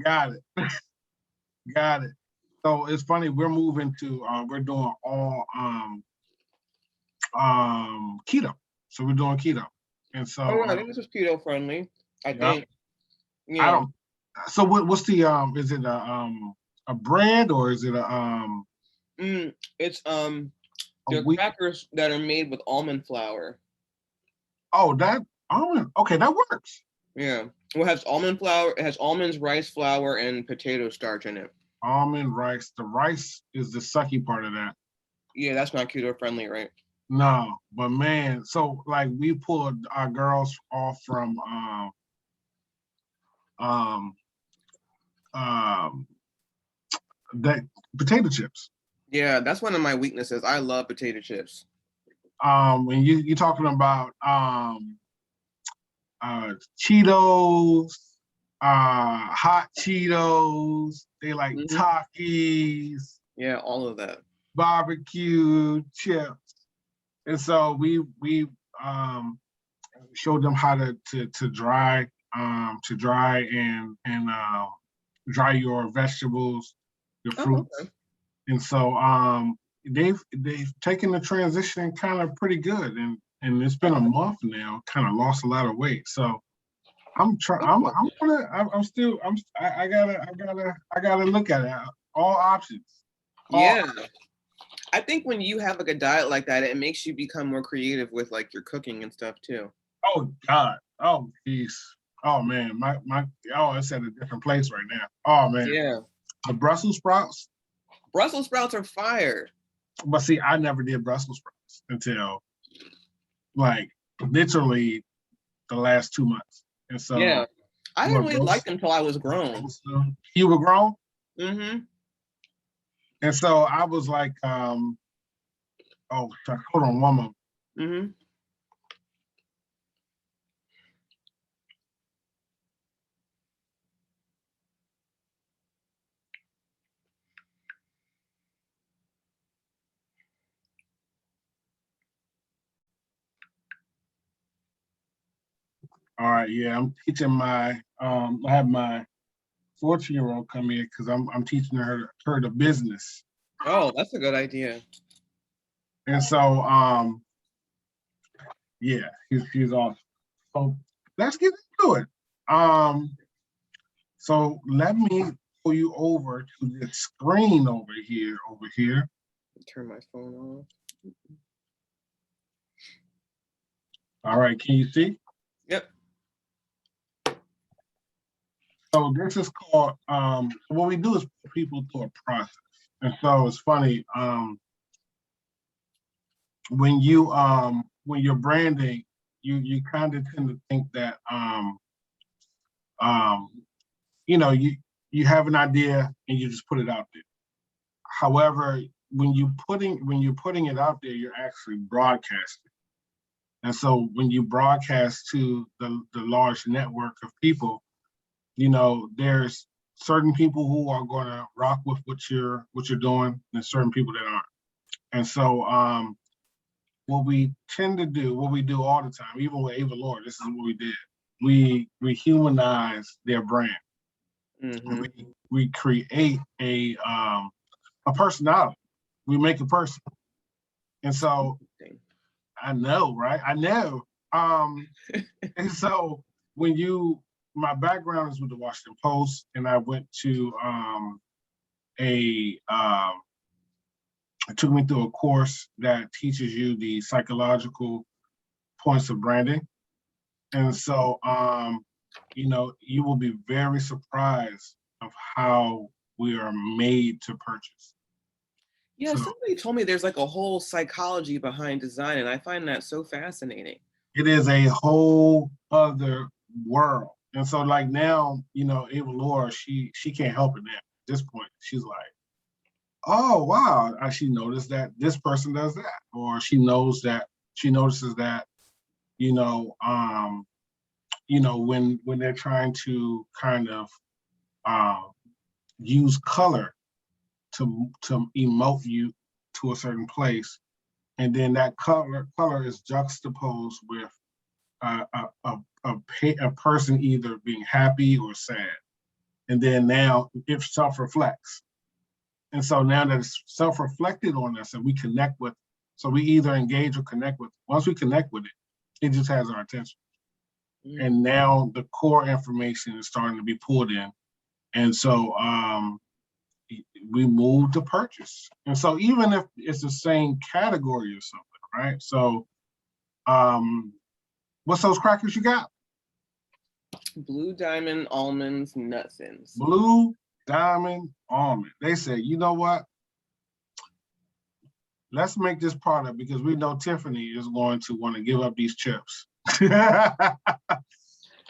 Got it. Got it. So it's funny. We're moving to. We're doing all keto. So we're doing keto, and Oh, so I think this is keto friendly. I yeah. think. I Yeah. don't. So what's the Is it a bread or is it It's a they're wheat? crackers that are made with almond flour. Oh, that almond. Okay, that works. Yeah. Well, it has almond flour. It has almonds, rice flour, and potato starch in it. Almond rice. The rice is the sucky part of that. Yeah, that's not keto friendly, right? No, but man, so like we pulled our girls off from um um that potato chips. Yeah, that's one of my weaknesses. I love potato chips. And you talking about Cheetos, hot Cheetos, they like Hmm. Takis, Yeah, all of that. barbecue chips. And so we um showed them how to dry and dry your vegetables, your Oh, fruits. okay. And so they've taken the transition kind of pretty good, and it's been a month now, kind of lost a lot of weight. So I'm trying. That's good. I'm still. I gotta look at it. All options. All. Yeah, I think when you have like a diet like that, it makes you become more creative with like your cooking and stuff too. Oh God. Oh geez. Oh man. My. Oh, it's at a different place right now. Oh man. Yeah, The Brussels sprouts. Brussels sprouts are fire. But see, I never did Brussels sprouts until like literally the last 2 months, and so Yeah, I didn't what really like roast? them until I was grown. You were grown, Mm-hmm. and so I was like, oh, hold on one moment. Mm-hmm. All right, yeah, I'm teaching my I have my 14-year-old come here because I'm teaching her the business, Oh, that's a good idea. and so yeah, he's awesome. So let's get into it. Um, so let me pull you over to the screen over here. Over here. Turn my phone off. All right, can you see? Yep. So this is called what we do is put people through a process. And so it's funny, when you're branding, you kind of tend to think that um you have an idea and you just put it out there. However, when you're putting it out there, you're actually broadcasting. And so when you broadcast to the large network of people, there's certain people who are going to rock with what you're doing, and certain people that aren't. And so, what we do all the time, even with Ava Lord, this is what we did. We humanize their brand. Mm-hmm. We create a personality. We make a person. And so I know, right? I know. And so when you my background is with the Washington Post, and I went to a it took me through a course that teaches you the psychological points of branding. And so you will be very surprised of how we are made to purchase. Yeah, So somebody told me there's like a whole psychology behind design, and I find that so fascinating. it is a whole other world. And so like now, Ava Laura, she can't help it now. At this point, she's like, oh wow, she noticed that this person does that, or she notices that, you know, um, when they're trying to kind of um, use color to emote you to a certain place, and then that color is juxtaposed with a person either being happy or sad. And then now it self-reflects. And so now that it's self-reflected on us and we connect with, so we either engage or connect with it. Once we connect with it, it just has our attention. And now the core information is starting to be pulled in. And so we move to purchase. And so even if it's the same category or something, right? So what's those crackers you got? Blue Diamond Almonds Nut Thins. Blue Diamond Almond. They said, you know what? Let's make this product because we know Tiffany is going to want to give up these chips.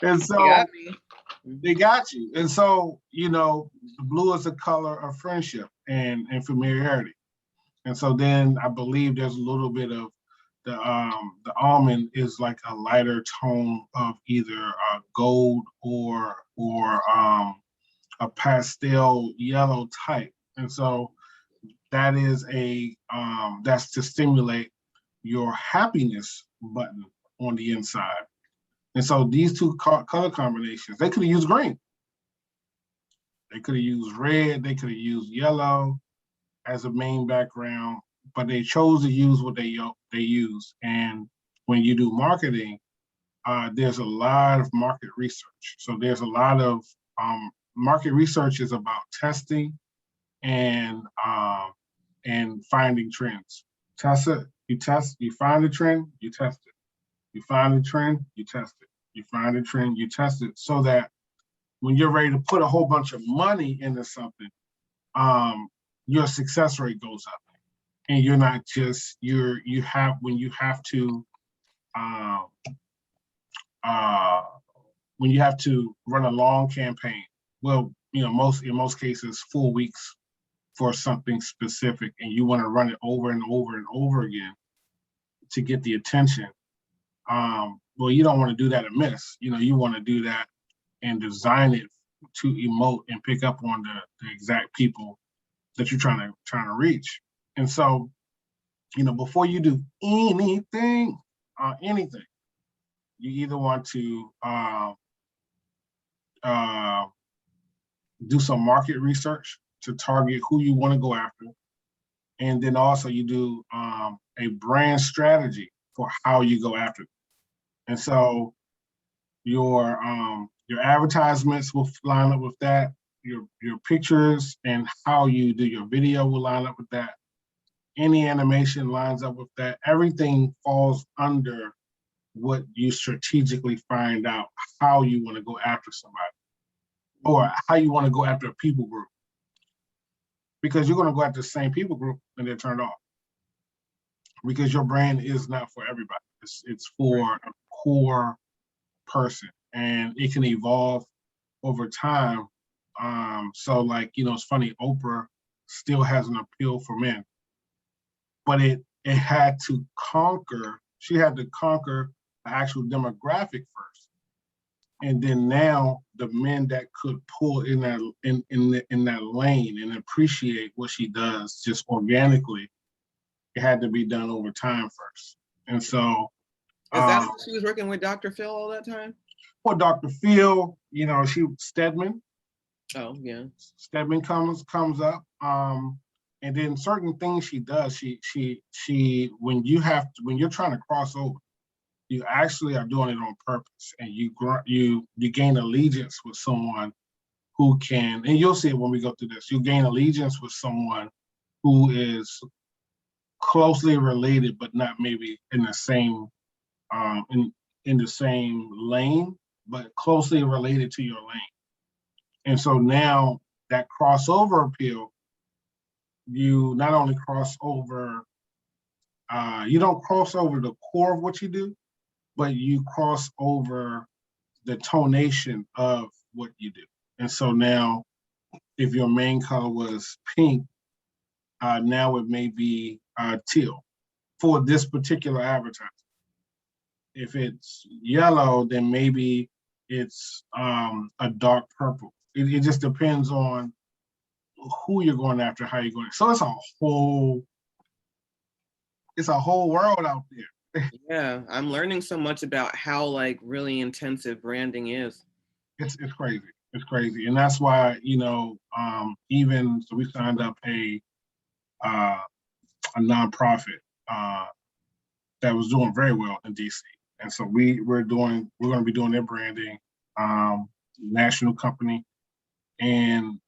And so they got you. And so, you know, the blue is the color of friendship and familiarity. And so then I believe there's a little bit of the almond is like a lighter tone of either gold or a pastel yellow type. And so that is that's to stimulate your happiness button on the inside. And so these two color combinations, they could have used green. They could have used red. They could have used yellow as a main background, but they chose to use what they use. And when you do marketing, there's a lot of market research. So there's a lot of market research is about testing and finding trends. Test it, you test, you find a trend, you test it. You find a trend, you test it. You find a trend, you test it, so that when you're ready to put a whole bunch of money into something, your success rate goes up, and you're not just when you have to run a long campaign. Well, you know, in most cases, 4 weeks for something specific, and you want to run it over and over and over again to get the attention. Well, you don't want to do that amiss. You know, you want to do that and design it to emote and pick up on the exact people that you're trying to reach. And so, you know, before you do anything, you either want to do some market research to target who you want to go after, and then also you do a brand strategy for how you go after it. And so your advertisements will line up with that. Your pictures and how you do your video will line up with that. Any animation lines up with that. Everything falls under what you strategically find out how you want to go after somebody, or how you want to go after a people group. Because you're going to go after the same people group and they're turned off. Because your brand is not for everybody. It's for a core person, and it can evolve over time. So like, you know, it's funny, Oprah still has an appeal for men, but she had to conquer the actual demographic first. And then now the men that could pull in that lane and appreciate what she does just organically, it had to be done over time first. And so is that how she was working with Dr. Phil all that time? Well, Dr. Phil, you know, Stedman. Oh, yeah. Stedman comes up. And then certain things she does, she when you're trying to cross over, you actually are doing it on purpose, and you gain allegiance with someone who can, and you'll see it when we go through this, you gain allegiance with someone who is closely related, but not maybe in the same in the same lane, but closely related to your lane. And so now that crossover appeal, you not only cross over, you don't cross over the core of what you do, but you cross over the tonation of what you do. And so now, if your main color was pink, now it may be teal for this particular advertising. If it's yellow, then maybe it's a dark purple. It just depends on who you're going after, how you're going. So it's a whole world out there. Yeah, I'm learning so much about how like really intensive branding is. It's crazy. It's crazy. And that's why, even so we signed up a nonprofit that was doing very well in DC. And so we're going to be doing their branding, national company, and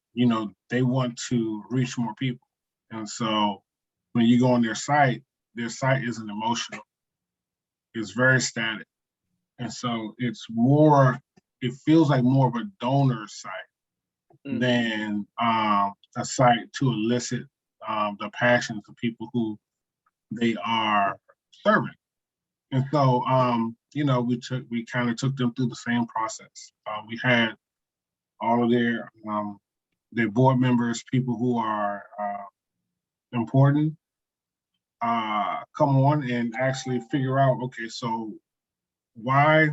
they want to reach more people. And so when you go on their site isn't emotional. It's very static. And so it feels like more of a donor site than a site to elicit the passions of people who they are serving. And so, we kind of took them through the same process. We had all of their board members, people who are important, come on and actually figure out, okay, so why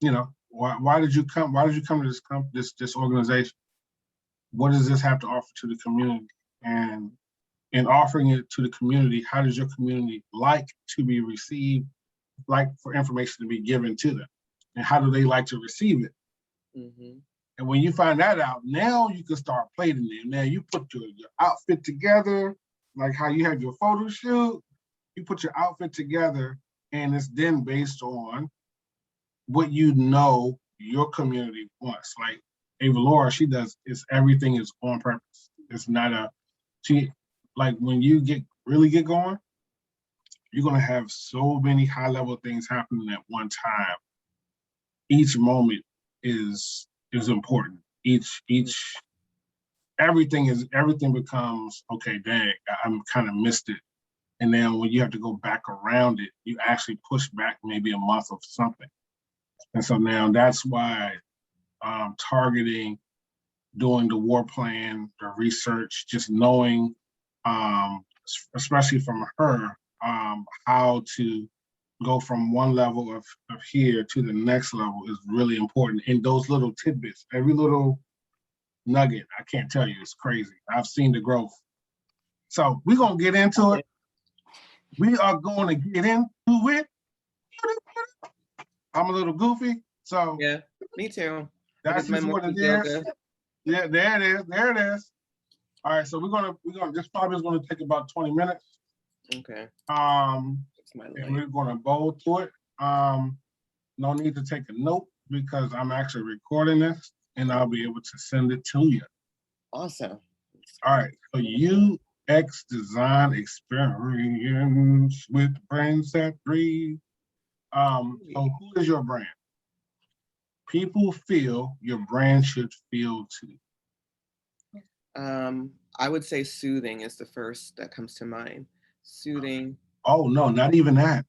did you come to this organization? What does this have to offer to the community? And in offering it to the community, how does your community like to be received, like for information to be given to them? And how do they like to receive it? Mm-hmm. And when you find that out, now you can start plating it. Now you put your outfit together, like how you have your photo shoot, you put your outfit together, and it's then based on what your community wants. Like Ava Laura, she does everything is on purpose. It's not like when you really get going, you're gonna have so many high level things happening at one time. Each moment is important. Everything becomes, okay, dang, I'm kind of missed it. And then when you have to go back around it, you actually push back maybe a month of something. And so now that's why targeting, doing the war plan, the research, just knowing, especially from her, how to go from one level of here to the next level is really important. And those little tidbits, every little nugget, I can't tell you, it's crazy. I've seen the growth. So we're going to get into it. We are going to get into it. I'm a little goofy, so yeah, me too. that's just what it is. Yeah, there it is. All right, so we're gonna this probably is gonna take about 20 minutes. Okay. And we're gonna bowl through it. No need to take a note because I'm actually recording this and I'll be able to send it to you. Awesome. All right, so UX design experience with brains that breathe. So who is your brand? People feel your brand should feel too. I would say soothing is the first that comes to mind. Soothing. Oh no, not even that.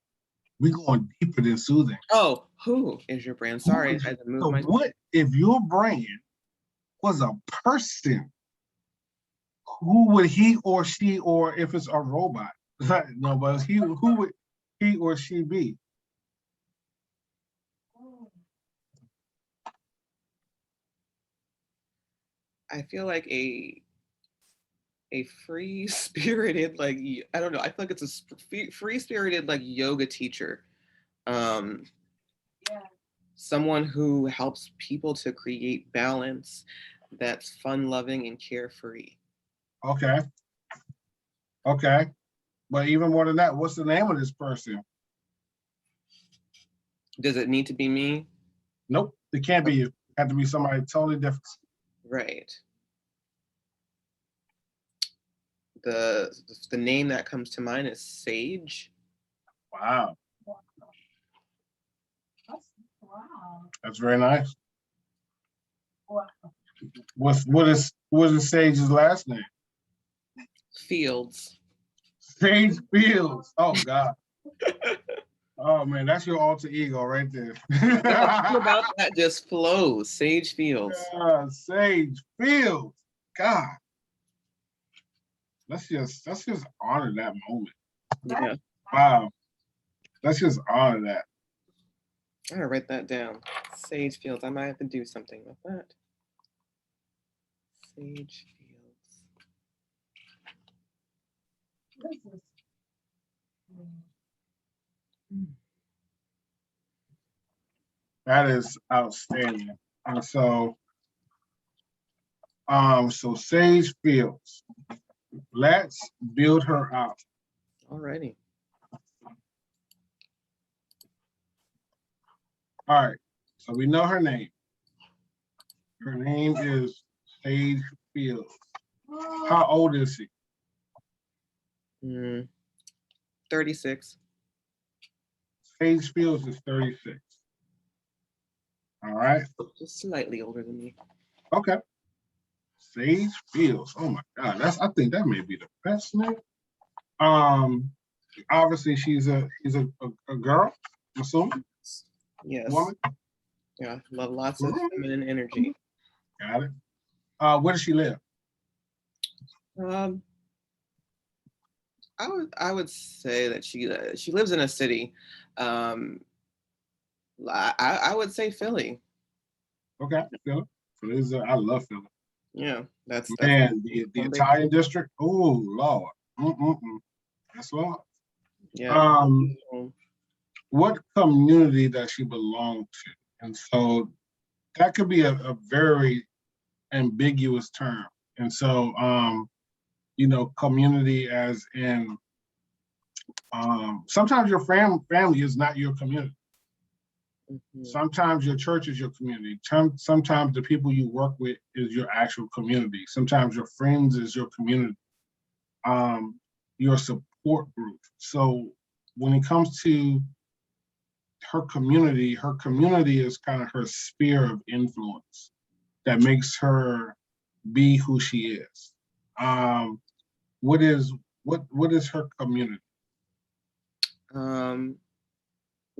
We're going deeper than soothing. Oh, who is your brand? Sorry, I had to move my. What if your brand was a person? Who would he or she, or if it's a robot? No, but who would he or she be? I feel like a free-spirited, like, I don't know, I feel like it's a free-spirited, like, yoga teacher. Someone who helps people to create balance that's fun-loving and carefree. Okay. But even more than that, what's the name of this person? Does it need to be me? Nope, it can't be you. It had to be somebody totally different. Right. The name that comes to mind is Sage. Wow. That's very nice. What is Sage's last name? Fields. Sage Fields. Oh God. Oh man, that's your alter ego right there. About that just flows. Sage Fields. Sage Fields. God. Let's just honor that moment. Yeah. Wow. Let's just honor that. I'm gonna write that down. Sage Fields. I might have to do something with that. Sage Fields. That is outstanding. And so So Sage Fields. Let's build her out. Alrighty. All right. So we know her name. Her name is Sage Fields. How old is she? 36. Sage Fields is 36. All right. Just slightly older than me. Okay. Sage Fields. Oh my God. I think that may be the best name. Obviously she's a girl, I'm assuming. Yes. Woman. Yeah. Love lots of feminine energy. Got it. Where does she live? I would say that she lives in a city. I would say Philly. Okay, Philly. Philly's I love Philly. Yeah, that's Man, the Italian district. Oh Lord. That's Lord. Yeah. What community does she belong to? And so that could be a very ambiguous term. And so community as in sometimes your family is not your community. Sometimes your church is your community. Sometimes the people you work with is your actual community. Sometimes your friends is your community, your support group. So when it comes to her community is kind of her sphere of influence that makes her be who she is. What is her community?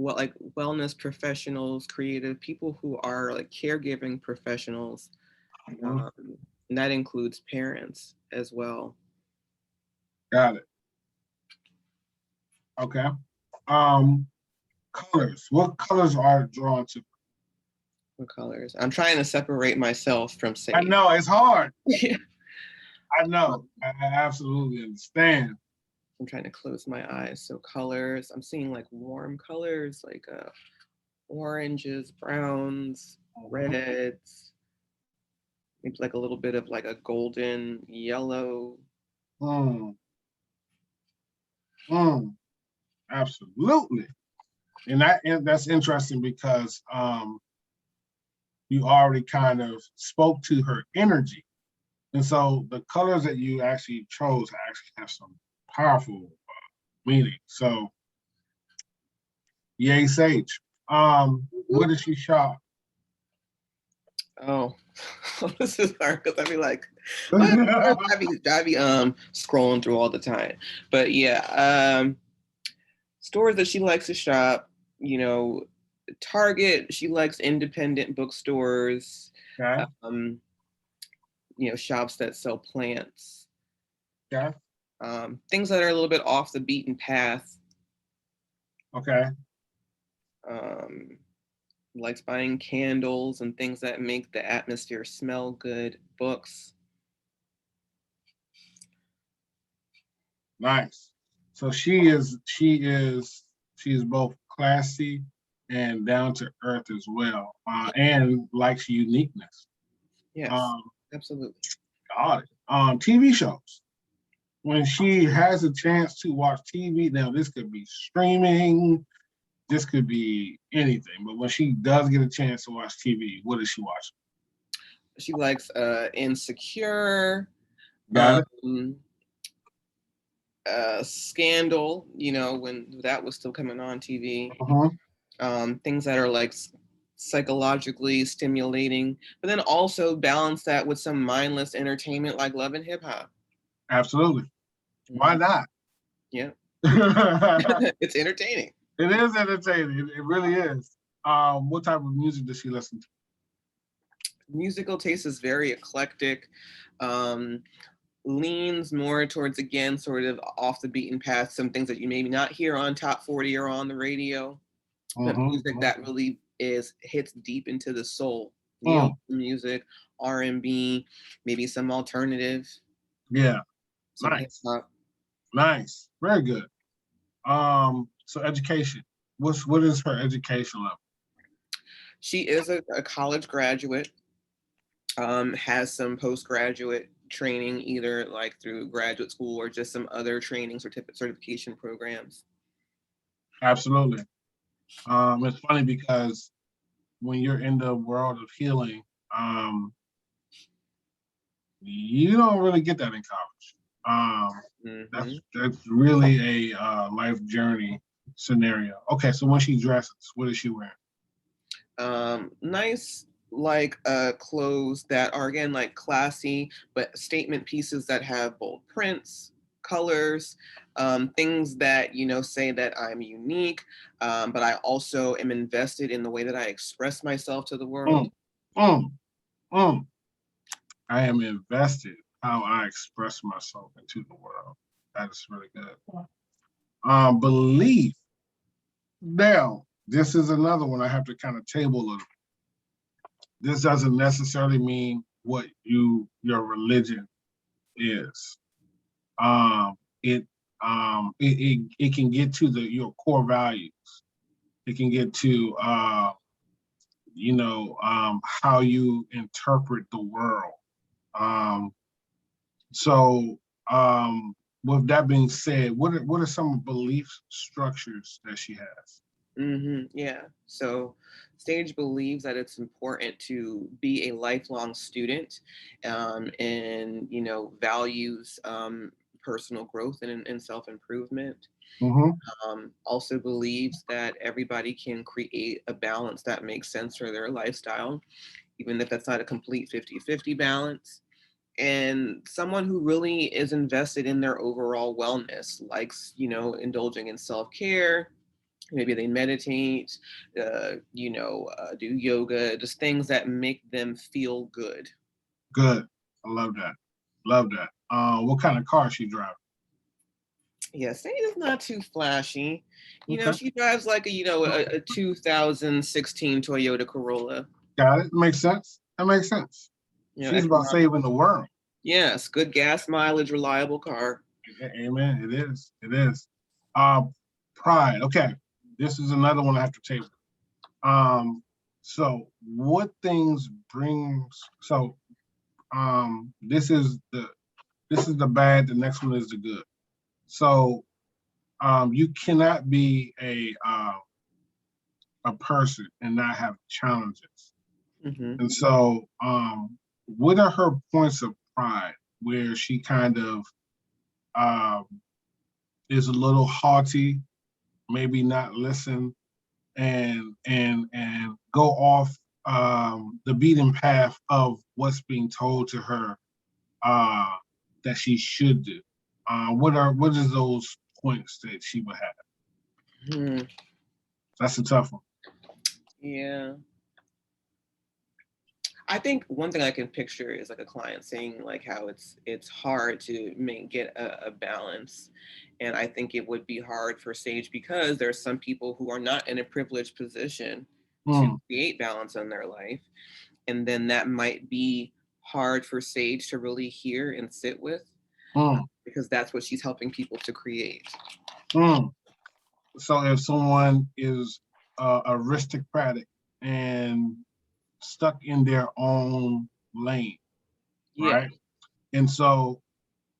Well, like wellness professionals, creative people who are like caregiving professionals, and that includes parents as well. Got it. Okay. Colors. What colors are drawn to? What colors? I'm trying to separate myself from Sage. I know it's hard. Yeah. I know. I absolutely understand. I'm trying to close my eyes. So colors, I'm seeing like warm colors, like oranges, browns, reds, maybe like a little bit of like a golden yellow. Absolutely. And that's interesting because you already kind of spoke to her energy. And so the colors that you actually chose actually have some powerful meaning. So, yay, Sage. Where did she shop? Oh, this is hard because I be like, I be scrolling through all the time. But yeah, stores that she likes to shop, Target, she likes independent bookstores. Okay. Shops that sell plants. Okay. Things that are a little bit off the beaten path. Okay. Likes buying candles and things that make the atmosphere smell good. Books. Nice. So she's both classy and down to earth as well, and likes uniqueness. Yes, absolutely. Got it. TV shows. When she has a chance to watch TV, now this could be streaming, this could be anything, but when she does get a chance to watch TV, what does she watch? She likes Insecure. Got it. Scandal, when that was still coming on TV. Things that are like psychologically stimulating, but then also balance that with some mindless entertainment like Love and Hip Hop. Absolutely. Why not? Yeah. It's entertaining. It is entertaining. It really is. What type of music does she listen to? Musical taste is very eclectic. Leans more towards, again, sort of off the beaten path, some things that you maybe not hear on Top 40 or on the radio, but music that really hits deep into the soul. Music, R&B, maybe some alternative. Yeah. Some hip-hop. Nice. Very good. So education. What is her education level? She is a college graduate. has some postgraduate training, either like through graduate school or just some other training certification programs. Absolutely. It's funny because when you're in the world of healing, you don't really get that in college. That's really a life journey scenario. Okay, so when she dresses, what is she wearing? Nice, like clothes that are again like classy, but statement pieces that have bold prints, colors, things that say that I'm unique, but I also am invested in the way that I express myself to the world. Mm, mm. I am invested how I express myself into the world. That is really good. Belief. Now, this is another one I have to kind of table a little. This doesn't necessarily mean what your religion is. It it can get to your core values. It can get to how you interpret the world. So with that being said, what are some belief structures that she has? Yeah. So Sage believes that it's important to be a lifelong student, and values personal growth and self-improvement. Mm-hmm. Also believes that everybody can create a balance that makes sense for their lifestyle, even if that's not a complete 50-50 balance. And someone who really is invested in their overall wellness, likes, indulging in self-care. Maybe they meditate, do yoga, just things that make them feel good. Good. I love that. Love that. What kind of car is she driving? Yeah, Sadie is not too flashy. Okay. She drives like a 2016 Toyota Corolla. Got it. Makes sense. That makes sense. She's about Economic. saving the world. Yes, good gas mileage, reliable car. Amen. It is. It is. Uh, pride. Okay. This is another one I have to table. So what things brings this is the bad, the next one is the good. So you cannot be a person and not have challenges. And so what are her points of pride where she kind of is a little haughty, maybe not listen and go off the beaten path of what's being told to her that she should do. What is those points that she would have? That's a tough one. Yeah. I think one thing I can picture is like a client saying like how it's hard to get a balance. And I think it would be hard for Sage because there's some people who are not in a privileged position to create balance in their life. And then that might be hard for Sage to really hear and sit with because that's what she's helping people to create. So if someone is aristocratic and stuck in their own lane, right? And so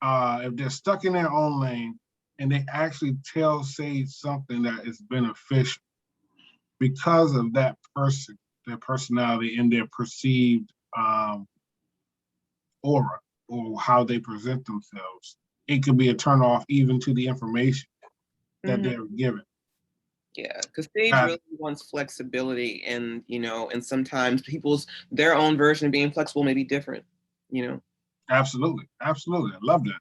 if they're stuck in their own lane and they actually tell Sage something that is beneficial because of that person, their personality, and their perceived aura or how they present themselves, it could be a turnoff even to the information that they're given. Yeah, because Sage really wants flexibility, and and sometimes their own version of being flexible may be different. Absolutely, absolutely, I love that.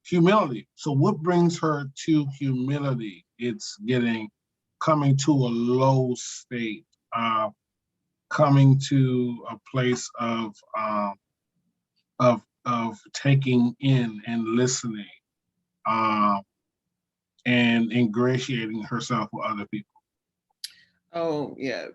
Humility. So, what brings her to humility? It's coming to a low state, coming to a place of taking in and listening, and ingratiating herself with other people. Oh yeah,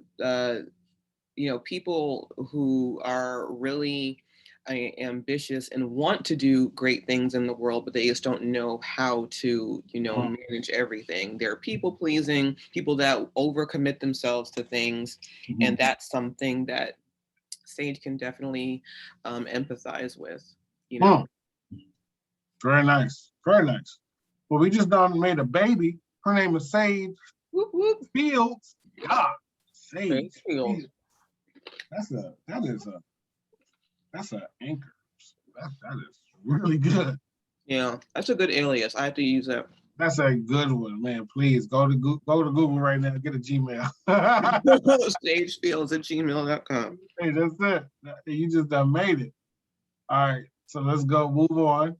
people who are really ambitious and want to do great things in the world, but they just don't know how to, manage everything. They're people pleasing, people that overcommit themselves to things, and that's something that sage can definitely empathize with, you know. Very nice. Very nice. Well, we just done made a baby. Her name is Sage. Whoop, whoop. Fields. God, Sage. Fields. That's an anchor. That is really good. Yeah, that's a good alias. I have to use that. That's a good one, man. Please go to Google right now. Get a Gmail. Sagefields@gmail.com. Hey, that's it. You just done made it. All right. So let's go move on.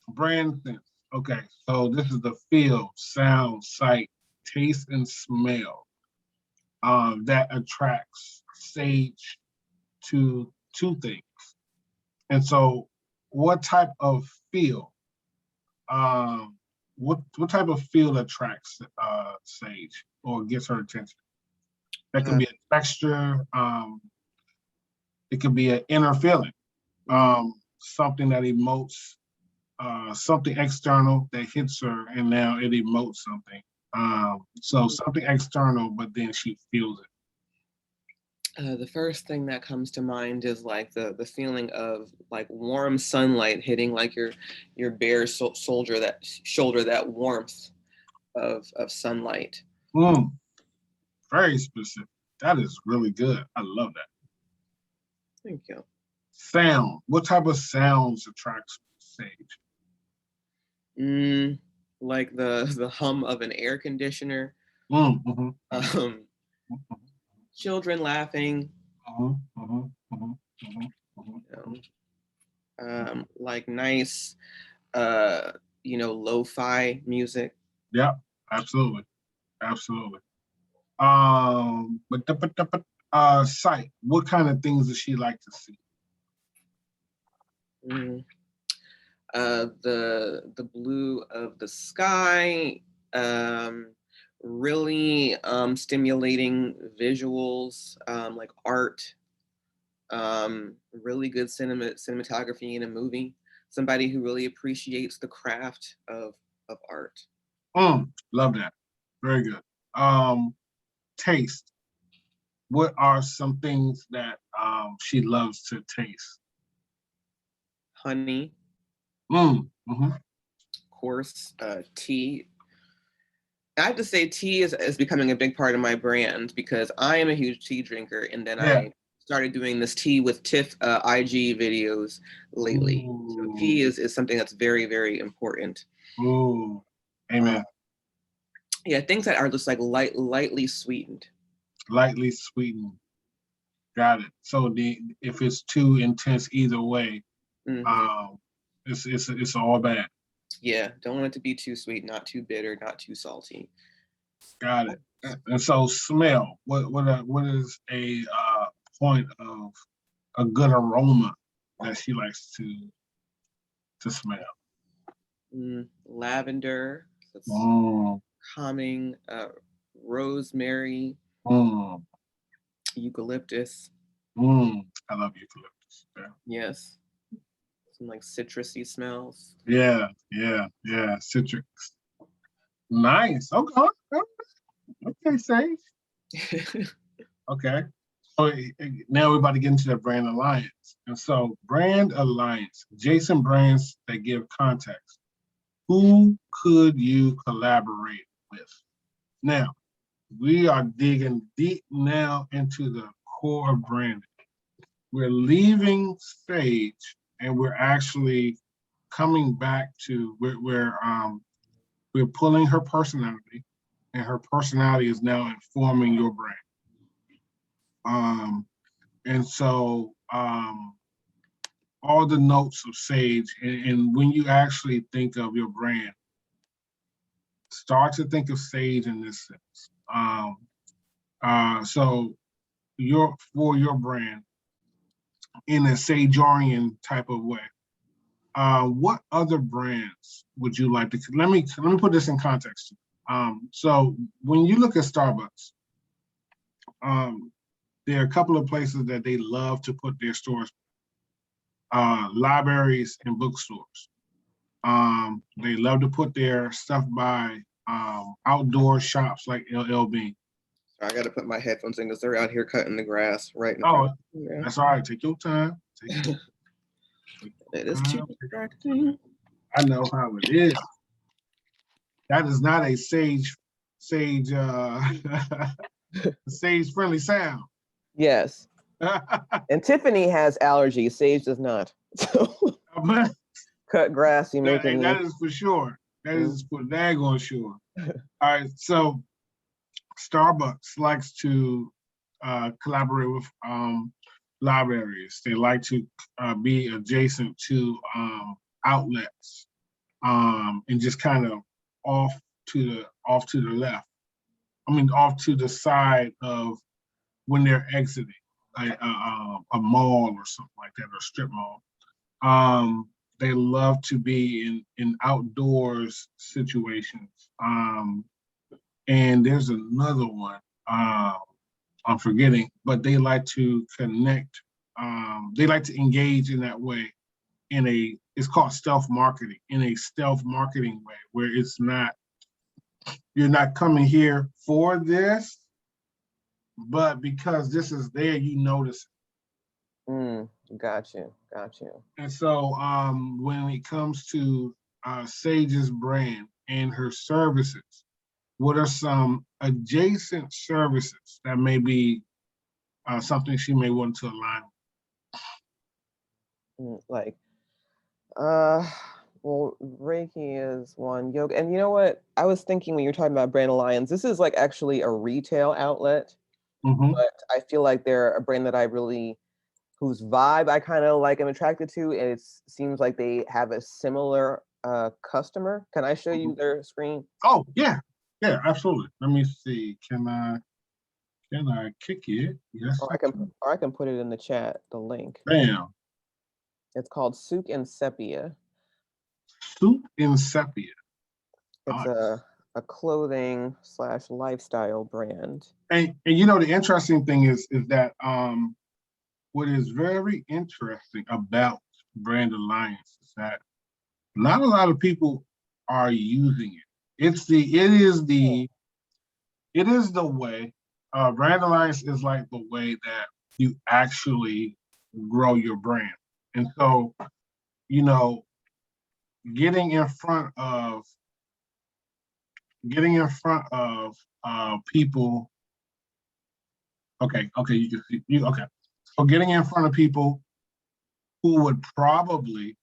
Brand sense. Okay. So this is the feel, sound, sight, taste, and smell that attracts Sage to two things. And so what type of feel? What type of feel attracts Sage or gets her attention? That can be a texture. It could be an inner feeling. Something that emotes, something external that hits her, and now it emotes something. So something external, but then she feels it. The first thing that comes to mind is like the feeling of like warm sunlight hitting like your bare shoulder, that warmth of sunlight. Very specific. That is really good. I love that. Thank you. Sound. What type of sounds attracts Sage? Like the hum of an air conditioner. Children laughing. Like nice, lo-fi music. Yeah, absolutely. But sight. What kind of things does she like to see? The blue of the sky, really stimulating visuals, like art, really good cinematography in a movie. Somebody who really appreciates the craft of art. Love that. Very good. Taste. What are some things that she loves to taste? Honey. Of course, tea. I have to say tea is becoming a big part of my brand because I am a huge tea drinker, and then I started doing this tea with Tiff IG videos lately. So tea is something that's very, very important. Amen. Yeah, things that are just like lightly sweetened. Lightly sweetened. Got it. So if it's too intense either way, it's all bad. Yeah, don't want it to be too sweet, not too bitter, not too salty. Got it. And so smell. What is a point of a good aroma that she likes to smell? Lavender. Calming. Rosemary. Eucalyptus. I love eucalyptus. Yeah. Yes. Some like citrusy smells. Yeah. Citrus. Nice. Okay. Okay, Sage. Okay. So now we're about to get into the brand alliance. And so brand alliance, adjacent brands that give context. Who could you collaborate with? Now, we are digging deep now into the core of branding. We're leaving Sage and we're actually coming back to we're pulling her personality, and her personality is now informing your brand. And so all the notes of Sage, and when you actually think of your brand, start to think of Sage in this sense. So for your brand, in a Sageorian type of way, what other brands would you like to? Let me put this in context. So when you look at Starbucks, there are a couple of places that they love to put their stores, libraries and bookstores. They love to put their stuff by outdoor shops like LL Bean. I got to put my headphones in because they're out here cutting the grass right in Oh, front. Yeah. that's all right. Take your time. It is too distracting. I know how it is. That is not a sage sage friendly sound. Yes. And Tiffany has allergies. Sage does not. So cut grass, you making me. That is for sure. That is for daggone sure. All right. So Starbucks likes to collaborate with libraries. They like to be adjacent to outlets and just kind of off to the left. I mean, off to the side of when they're exiting a mall or something like that, or a strip mall. They love to be in outdoors situations. And there's another one I'm forgetting, but they like to connect. They like to engage in that way it's called stealth marketing, in a stealth marketing way, where you're not coming here for this, but because this is there, you notice it. Got you. And so when it comes to Sage's brand and her services, what are some adjacent services that may be something she may want to align with? Like, well, Reiki is one, yoga. And you know what? I was thinking when you're talking about Brand Alliance, this is like actually a retail outlet, but I feel like they're a brand that whose vibe I kind of like am attracted to. And it seems like they have a similar customer. Can I show you their screen? Oh, yeah. Yeah, absolutely. Let me see. Can I kick it? Yes. Or I can put it in the chat, the link. Bam. It's called Souk and Sepia. Souk and Sepia. It's a clothing / lifestyle brand. And you know, the interesting thing is that what is very interesting about Brand Alliance is that not a lot of people are using it. It is the way. Brand Alliance is like the way that you actually grow your brand. And so, you know, getting in front of people. Okay, you can see okay. So getting in front of people who would probably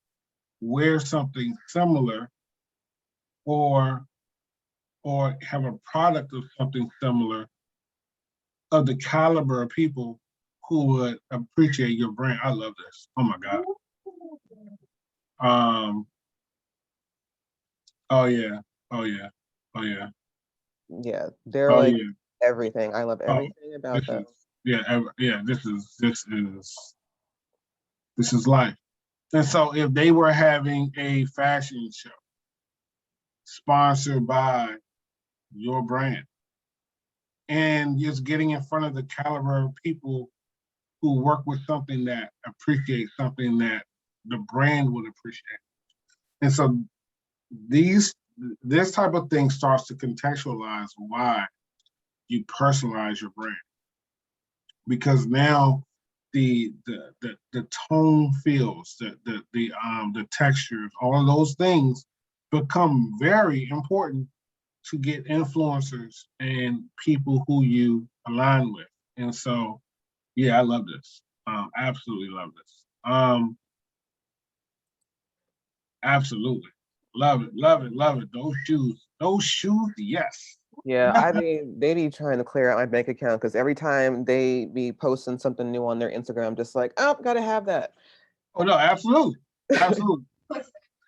wear something similar or have a product of something similar, of the caliber of people who would appreciate your brand. I love this. Oh my God. Oh yeah. Yeah, they're like everything. I love everything about them. This is life. And so if they were having a fashion show sponsored by your brand, and just getting in front of the caliber of people who work with something that appreciates something that the brand would appreciate. And so this type of thing starts to contextualize why you personalize your brand. Because now the tone feels, the textures, all of those things become very important to get influencers and people who you align with. And so, yeah, I love this. Absolutely love this. Absolutely. Love it. Those shoes, yes. Yeah, I mean, they be trying to clear out my bank account because every time they be posting something new on their Instagram, I'm just like, oh, gotta have that. Oh no, absolutely. So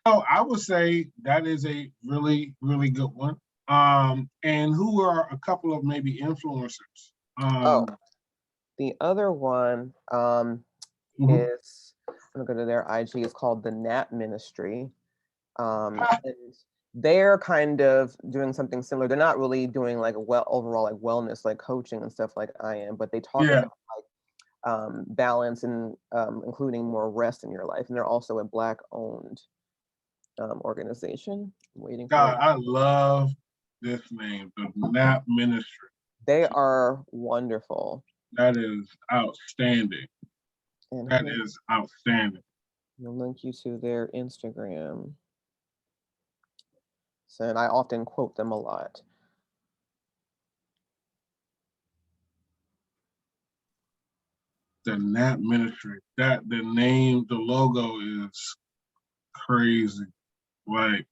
I would say that is a really, really good one. And who are a couple of maybe influencers? The other one is, I'm gonna go to their IG. It's called the Nap Ministry. And they're kind of doing something similar. They're not really doing like overall like wellness, like coaching and stuff like I am, but they talk about like balance and including more rest in your life. And they're also a Black-owned organization. Waiting for God, I love this name, the Nap Ministry. They are wonderful. That is outstanding. And That is outstanding. I'll link you to their Instagram. So, and I often quote them a lot. The Nap Ministry. That the name, the logo is crazy. Like,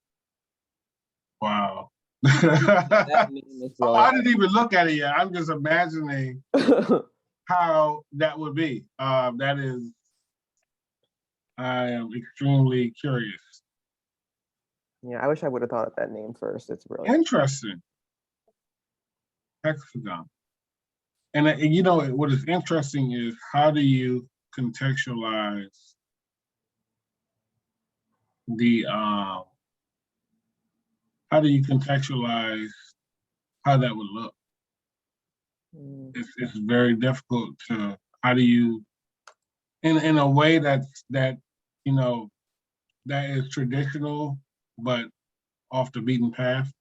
wow. That name is really I didn't even look at it yet. I'm just imagining how that would be. That is, I am extremely curious. Yeah, I wish I would have thought of that name first. It's really Interesting. Hexagon. And you know what is interesting is how do you contextualize the how do you contextualize how that would look? It's very difficult to how do you in a way that you know that is traditional but off the beaten path.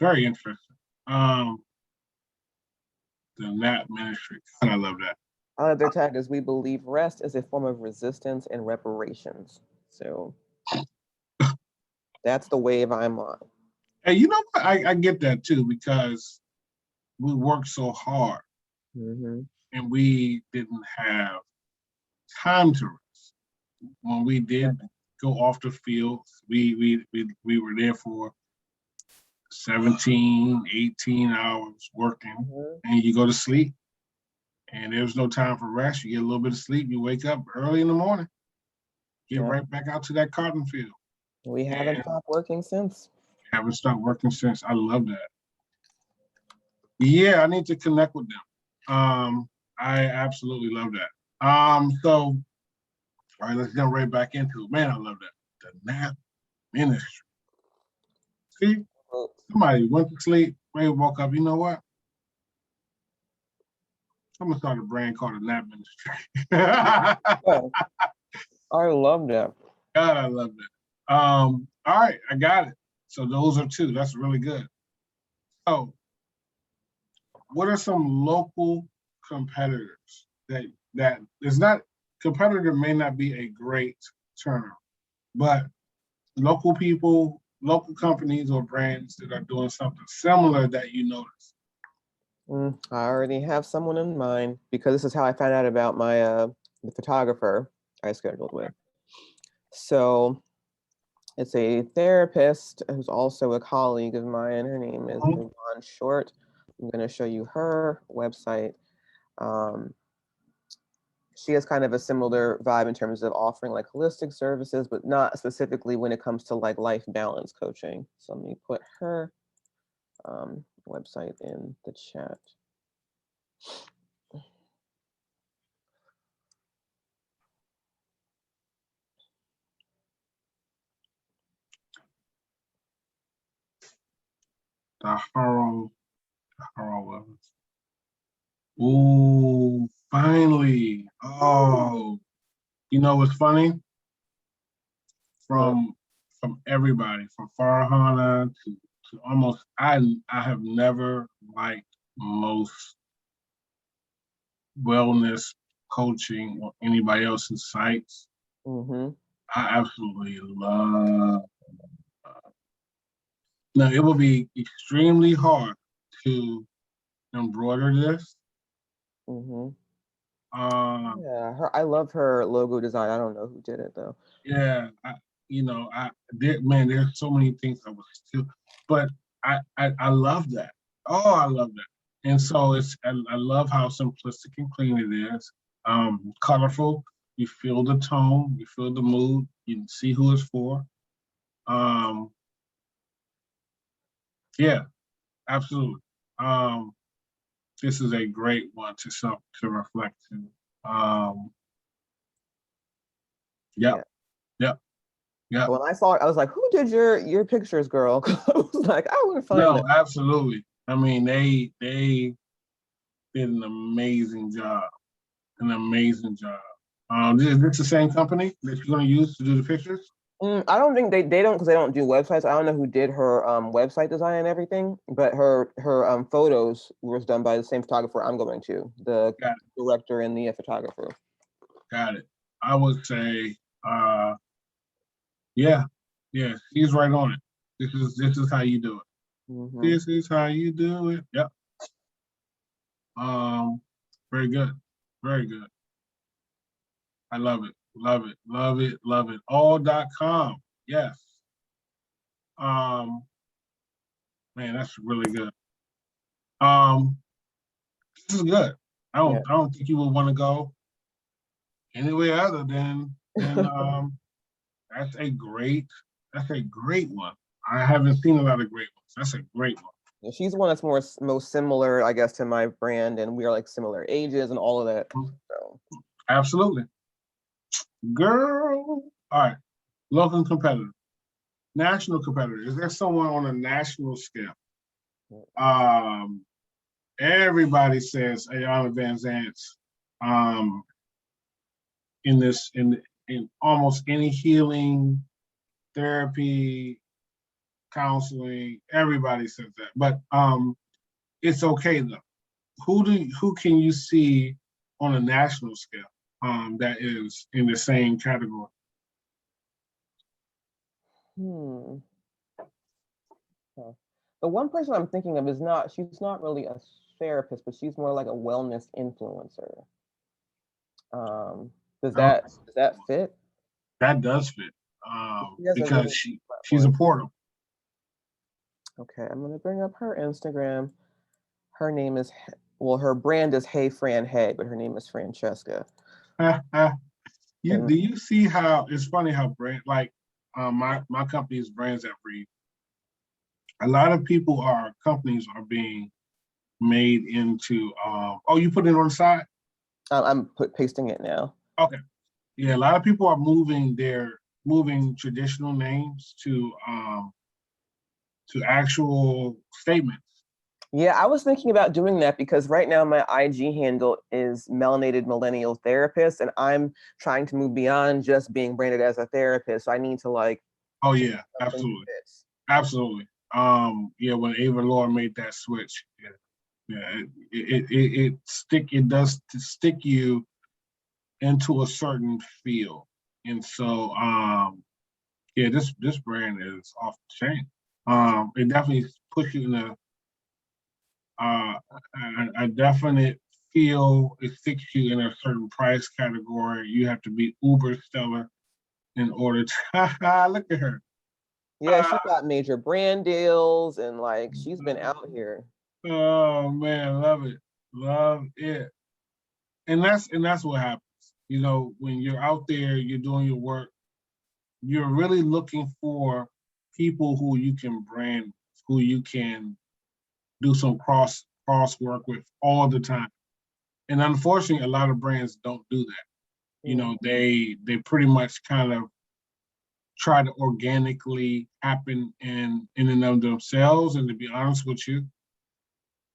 Very interesting. The Nap Ministry. I love that. Their tag is "We believe rest is a form of resistance and reparations." So that's the wave I'm on. Hey, you know what? I get that too because we worked so hard and we didn't have time to rest. When we did go off the field, we were there for 17, 18 hours working, and you go to sleep. And there's no time for rest. You get a little bit of sleep. You wake up early in the morning. Get right back out to that cotton field. We haven't stopped working since. Haven't stopped working since. I love that. Yeah, I need to connect with them. I absolutely love that. So, all right, let's jump right back into it. Man, I love that. The Nap Ministry. See, somebody went to sleep, maybe woke up. You know what? I'm gonna start a brand called the Nap Ministry. I love that. God, I love that. All right, I got it. So those are two. That's really good. So, what are some local competitors that is not competitor may not be a great term, but local people, local companies or brands that are doing something similar that you notice? I already have someone in mind because this is how I found out about my the photographer I scheduled with. So it's a therapist who's also a colleague of mine. Her name is Yvonne Short. I'm going to show you her website. She has kind of a similar vibe in terms of offering like holistic services, but not specifically when it comes to like life balance coaching. So let me put her website in the chat. The Evans. Ooh, finally. Oh, you know what's funny? From everybody, from Farhana to almost I have never liked most wellness coaching or anybody else's sites. I absolutely love. Now it will be extremely hard to embroider this. Yeah, I love her logo design. I don't know who did it though. Yeah, man, there's so many things I was still, but I love that. Oh, I love that. And so I love how simplistic and clean it is. Colorful. You feel the tone, you feel the mood, you see who it's for. Yeah, absolutely. This is a great one to reflect to. Yep. Yeah. When I saw it, I was like, "Who did your pictures, girl?" I was like, "I want to find No, that." absolutely. I mean, they did an amazing job. An amazing job. Is this the same company that you're going to use to do the pictures? I don't think they don't, because they don't do websites. I don't know who did her website design and everything, but her photos was done by the same photographer I'm going to, the director and the photographer. Got it. I would say, yeah, he's right on it. This is how you do it. Mm-hmm. This is how you do it. Yep. Very good. Very good. I love it. Love it. Love it. Love it. All.com. Yes. Man, that's really good. This is good. I don't think you would want to go anywhere other than that's a great one. I haven't seen a lot of great ones. That's a great one. Yeah, she's the one that's most similar, I guess, to my brand, and we are like similar ages and all of that. So. Absolutely. Girl. All right. Local competitor. National competitor. Is there someone on a national scale? Everybody says Ayana Van Zant's in almost any healing, therapy, counseling, everybody says that. But it's okay though. Who can you see on a national scale that is in the same category? The one person I'm thinking of she's not really a therapist, but she's more like a wellness influencer. Does that fit? That does fit. Because she's a portal. Okay, I'm gonna bring up her Instagram. Her name is, her brand is Hey Fran Hey, but her name is Francesca. Do you see how it's funny how brand my company is Brands That Breathe. A lot of companies are being made into you put it on the side? I'm pasting it now. Okay. Yeah, a lot of people are moving traditional names to actual statements. Yeah, I was thinking about doing that because right now my IG handle is Melanated Millennial Therapist, and I'm trying to move beyond just being branded as a therapist. So I need to Oh yeah, absolutely. Absolutely. When Ava Laura made that switch, it does stick you into a certain field. And so this brand is off the chain. It definitely puts you in a definite feel. It sticks you in a certain price category. You have to be uber stellar in order to look at her. Yeah, she got major brand deals and she's been out here. Oh man, love it. And that's what happens. When you're out there, you're doing your work, you're really looking for people who you can brand, who you can do some cross work with all the time. And unfortunately, a lot of brands don't do that. They pretty much kind of try to organically happen in and of themselves. And to be honest with you,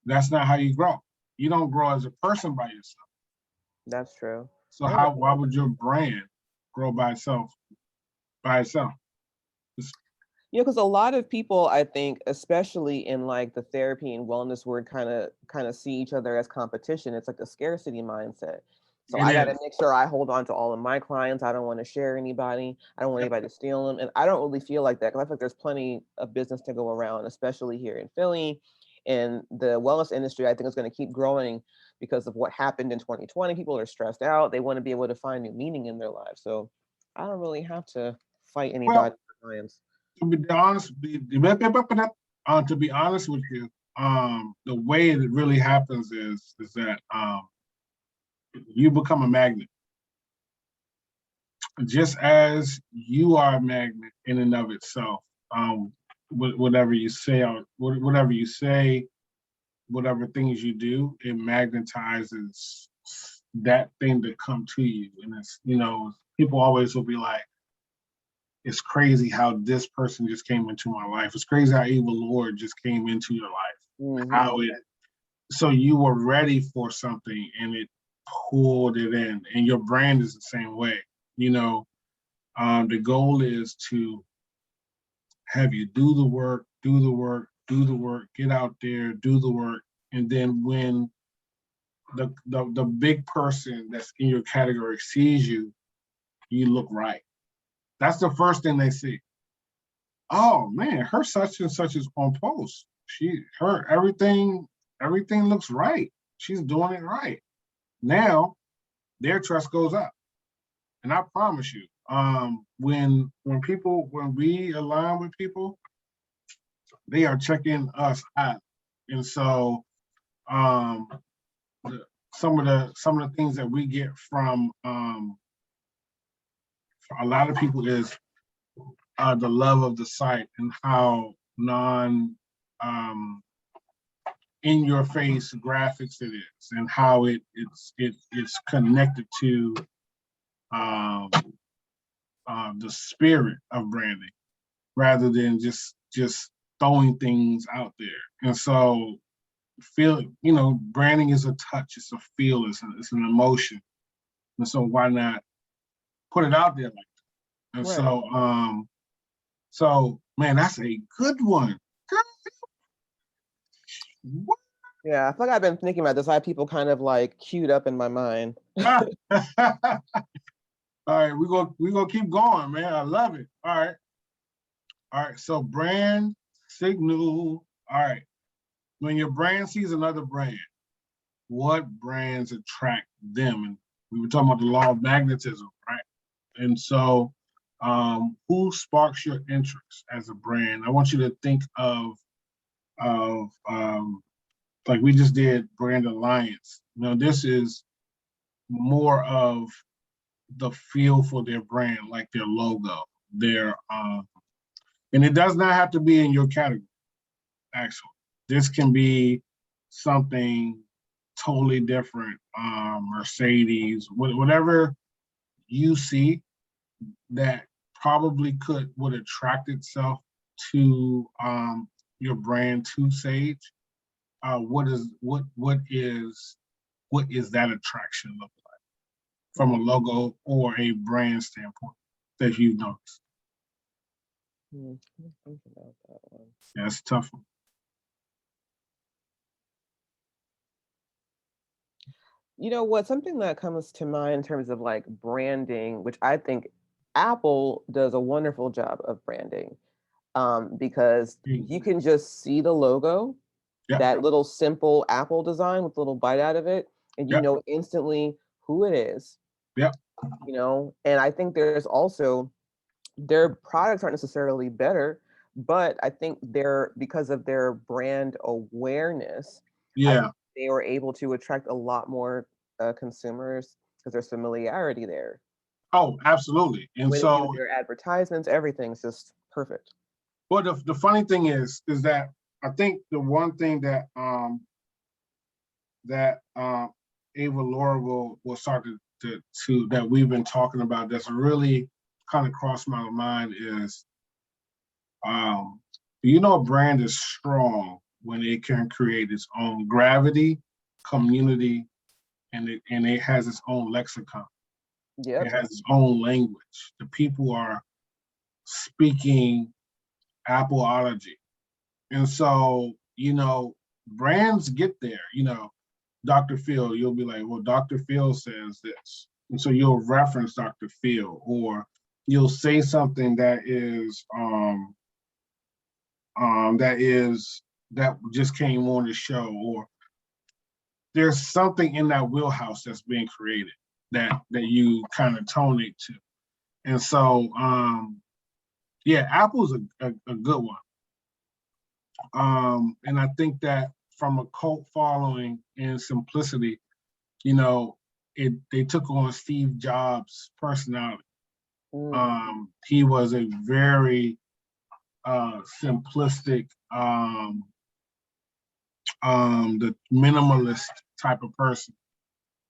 that's not how you grow. You don't grow as a person by yourself. That's true. So why would your brand grow by itself? Because a lot of people, I think, especially in the therapy and wellness world, kind of see each other as competition. It's like a scarcity mindset. So I got to make sure I hold on to all of my clients. I don't want to share anybody. I don't want anybody to steal them. And I don't really feel like that because I feel like there's plenty of business to go around, especially here in Philly. And the wellness industry, I think, is going to keep growing because of what happened in 2020. People are stressed out. They want to be able to find new meaning in their lives. So I don't really have to fight anybody for clients. To be honest with you, the way it really happens is that you become a magnet. Just as you are a magnet in and of itself. Whatever you say, whatever things you do, it magnetizes that thing to come to you. And it's, people always will be like, it's crazy how this person just came into my life. It's crazy how Ava Lord just came into your life. Mm-hmm. So you were ready for something and it pulled it in. And your brand is the same way. The goal is to have you do the work, get out there, do the work, and then when the big person that's in your category sees you, you look right. That's the first thing they see. Oh man, her such and such is on post. Everything looks right. She's doing it right. Now their trust goes up. And I promise you, when we align with people, they are checking us out. And so some of the things that we get from a lot of people is the love of the site and how in your face graphics it is, and how it's connected to the spirit of branding rather than just throwing things out there. And so branding is a touch, it's a feel, it's an emotion. And so why not put it out there like that? And right. So man, that's a good one. What? Yeah, I feel like I've been thinking about this. I have people kind of like queued up in my mind. All right, we're gonna keep going, man. I love it. All right. So brand signal. All right. When your brand sees another brand, what brands attract them? And we were talking about the law of magnetism, right? And so, who sparks your interest as a brand? I want you to think of like we just did brand alliance. This is more of the feel for their brand, like their logo, and it does not have to be in your category, actually. This can be something totally different, Mercedes, whatever you see that probably would attract itself to your brand, to Sage. What is that attraction look like from a logo or a brand standpoint that you've noticed? Think about that one. Yeah, it's a tough one. You know what? Something that comes to mind in terms of like branding, which I think Apple does a wonderful job of branding, because you can just see the logo, that little simple Apple design with a little bite out of it, and you know instantly who it is. Yeah. And I think there's also, their products aren't necessarily better, but I think because of their brand awareness, they were able to attract a lot more consumers because there's familiarity there. Oh, absolutely. And when so their advertisements, everything's just perfect. Well, the funny thing is that I think the one thing that Ava Laura will start to that we've been talking about that's really kind of crossed my mind is, a brand is strong when it can create its own gravity, community, and it has its own lexicon. It has its own language. The people are speaking Appleology. And so, brands get there, Dr. Phil, you'll be like, well, Dr. Phil says this. And so you'll reference Dr. Phil, or you'll say something that just came on the show, or there's something in that wheelhouse that's being created that you kind of tonate to. And so, Apple's a good one. And I think that from a cult following and simplicity, they took on Steve Jobs' personality. He was a very simplistic, the minimalist type of person.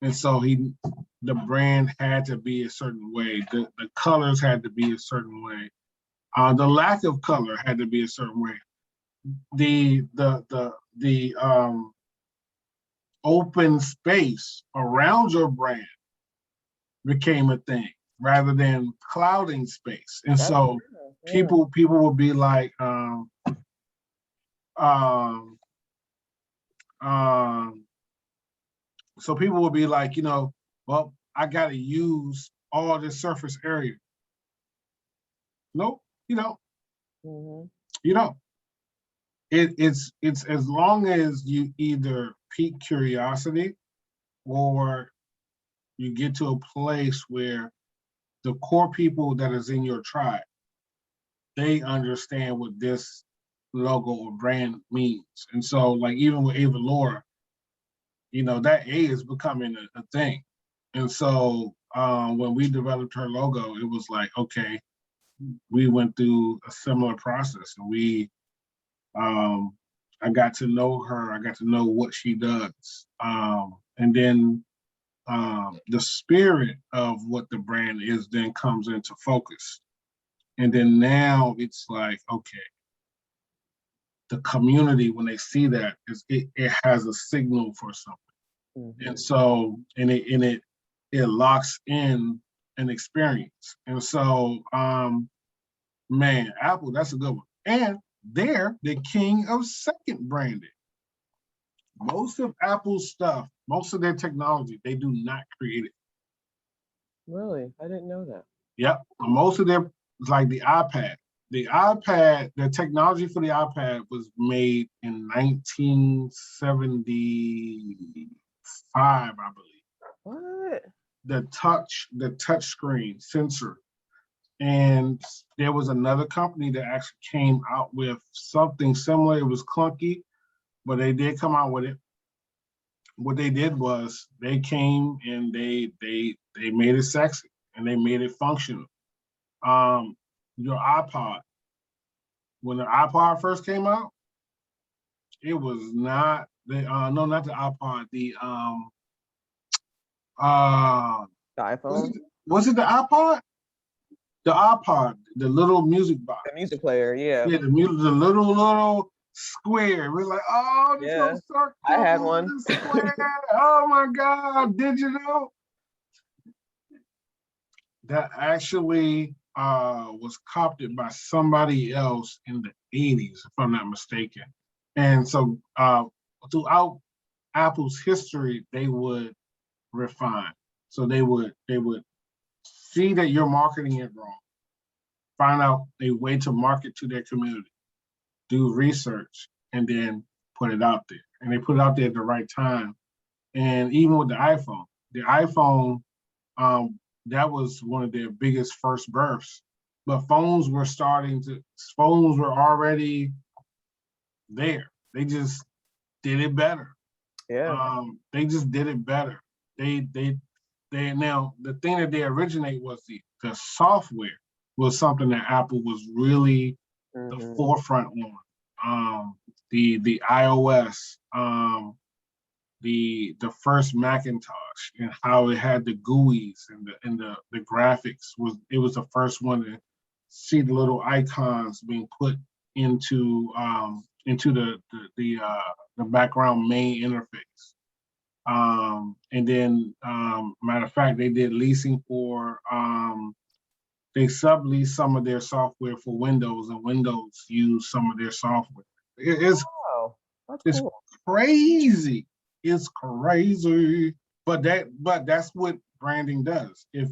And so the brand had to be a certain way. The colors had to be a certain way. The lack of color had to be a certain way. The open space around your brand became a thing. rather than clouding space. And That's so true. Yeah. people will be like, so people will be like, well, I got to use all this surface area. Nope, you don't. Mhm. You don't. It's as long as you either pique curiosity or you get to a place where the core people that is in your tribe, they understand what this logo or brand means. And so, like, even with Ava Laura, that A is becoming a thing. And so when we developed her logo, it was like, okay, we went through a similar process, and I got to know her. I got to know what she does. And then the spirit of what the brand is then comes into focus. And then now it's like, okay, the community, when they see that, it has a signal for something. Mhm. And so, it locks in an experience. And so, man, Apple, that's a good one. And they're the king of second branding. Most of Apple's stuff, most of their technology, they do not create it. Really? I didn't know that. Yep. Most of their, like the iPad. The technology for the iPad was made in 1975, I believe. What? The touch screen sensor. And there was another company that actually came out with something similar. It was clunky, but they did come out with it. What they did was they came and they made it sexy and they made it functional. Your iPod, when the iPod first came out, it was not the no, not the iPod, The iPhone? was it the iPod? The iPod, the little music box. The music player, yeah. Yeah, the little square. We're like, oh, this little circle. I had one. Square. Oh my God, digital. That actually was copied by somebody else in the 80s, if I'm not mistaken. And so throughout Apple's history, they would refine. So they would see that you're marketing it wrong, find out a way to market to their community, do research, and then put it out there. And they put it out there at the right time. And even with the iPhone, that was one of their biggest first births. But phones were already there. They just did it better. Yeah. They just did it better. They now the thing that they originate was the software was something that Apple was really the forefront on. The iOS, the first Macintosh, and how it had the GUIs and the graphics was the first one to see the little icons being put into the background main interface. And then matter of fact, they did leasing for they subleased some of their software for Windows, and Windows used some of their software. It's cool. crazy. It's crazy. But that's what branding does. If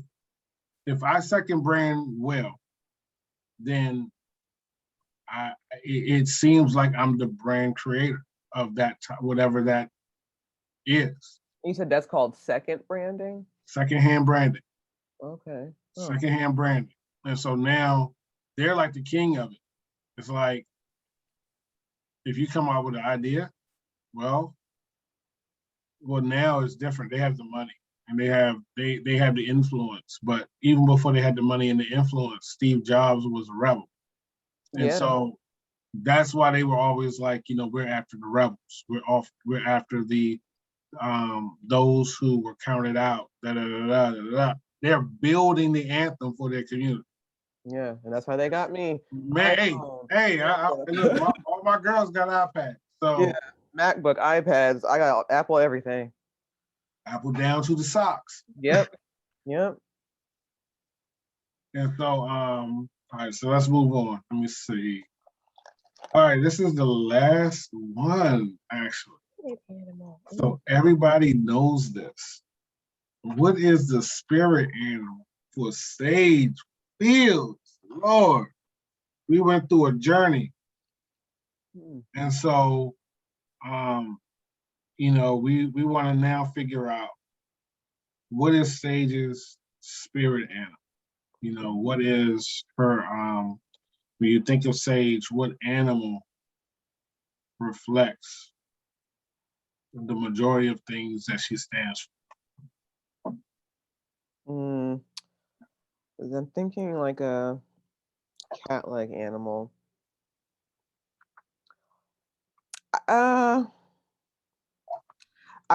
I second brand well, then it seems like I'm the brand creator of that whatever that is. You said that's called second branding? Secondhand branding. Okay. Secondhand branding. And so now they're like the king of it. It's like, if you come out with an idea, well now it's different. They have the money and they have the influence. But even before they had the money and the influence, Steve Jobs was a rebel. And so that's why they were always like, we're after the rebels. We're after the those who were counted out. They're building the anthem for their community. Yeah, and that's why they got me. Man, hey, look, all my girls got iPads. So yeah, MacBook, iPads, I got Apple everything. Apple down to the socks. Yep. And so, all right, so let's move on. Let me see. All right, this is the last one, actually. So everybody knows this. What is the spirit animal for Sage Fields? Lord, we went through a journey. And so, we want to now figure out what is Sage's spirit animal? What is her, when you think of Sage, what animal reflects the majority of things that she stands for? I'm thinking like a cat-like animal. I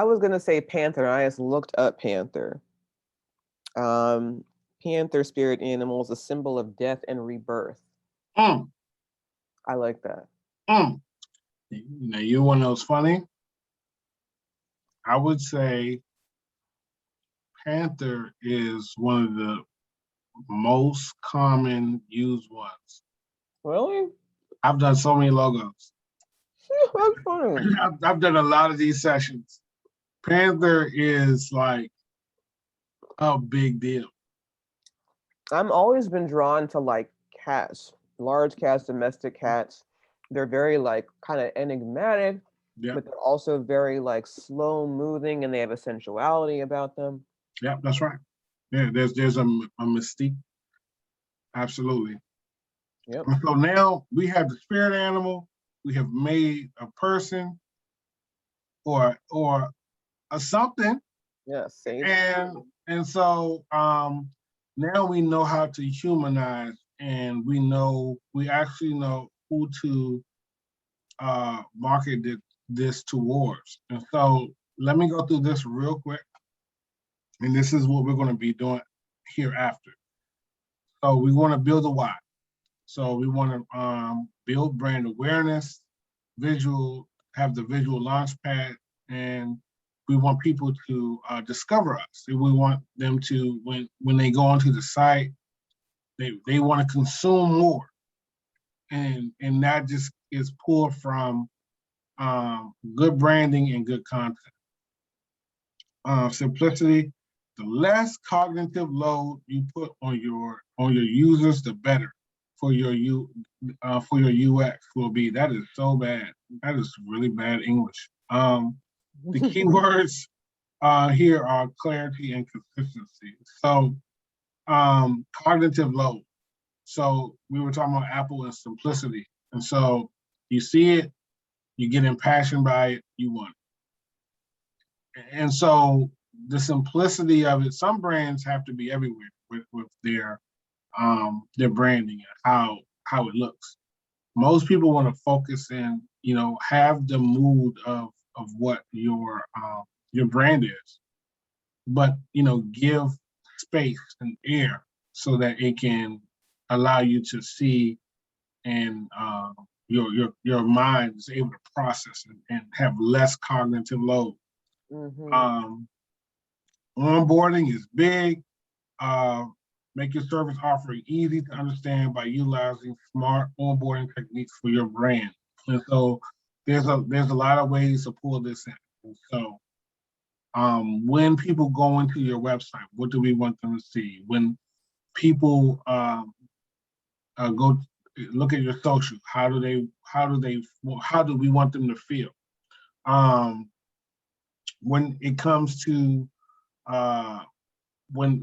was gonna say panther. I just looked up panther. Panther spirit animal is a symbol of death and rebirth. I like that. You want to know what's funny? I would say panther is one of the most common used ones. Really? I've done so many logos. That's funny. I've done a lot of these sessions. Panther is like a big deal. I've always been drawn to like cats, large cats, domestic cats. They're very like kind of enigmatic, but they're also very like slow moving, and they have a sensuality about them. Yeah, that's right. Yeah, there's a mystique. Absolutely. Yep. And so now we have the spirit animal. We have made a person or a something. Yeah, Sage. And so now we know how to humanize, and we actually know who to market this towards. And so let me go through this real quick. And this is what we're going to be doing hereafter. So we want to build a why. So we want to build brand awareness, have the visual launch pad, and we want people to discover us. And we want them to, when they go onto the site, they want to consume more. And that just is pulled from good branding and good content. Simplicity, the less cognitive load you put on your users, the better for your UX will be. That is so bad. That is really bad English. The keywords here are clarity and consistency. So cognitive load. So we were talking about Apple and simplicity. And so you see it, you get impassioned by it, you want it. And so the simplicity of it, some brands have to be everywhere with their branding and how it looks. Most people want to focus and have the mood of what your brand is, but give space and air so that it can allow you to see, and your mind is able to process and have less cognitive load. Onboarding is big. Make your service offering easy to understand by utilizing smart onboarding techniques for your brand. And so there's a lot of ways to pull this in. And so when people go into your website, what do we want them to see? When people go look at your social, how do we want them to feel? When it comes to when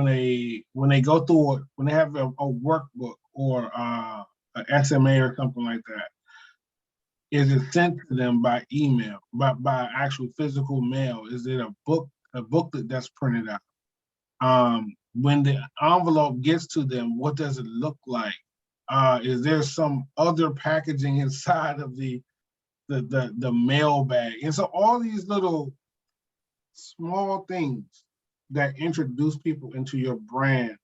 they go through it, when they have a workbook or an SMA or something like that, is it sent to them by email, by actual physical mail? Is it a booklet that's printed out? When the envelope gets to them, what does it look like? Is there some other packaging inside of the mail bag? And so all these little small things that introduce people into your brand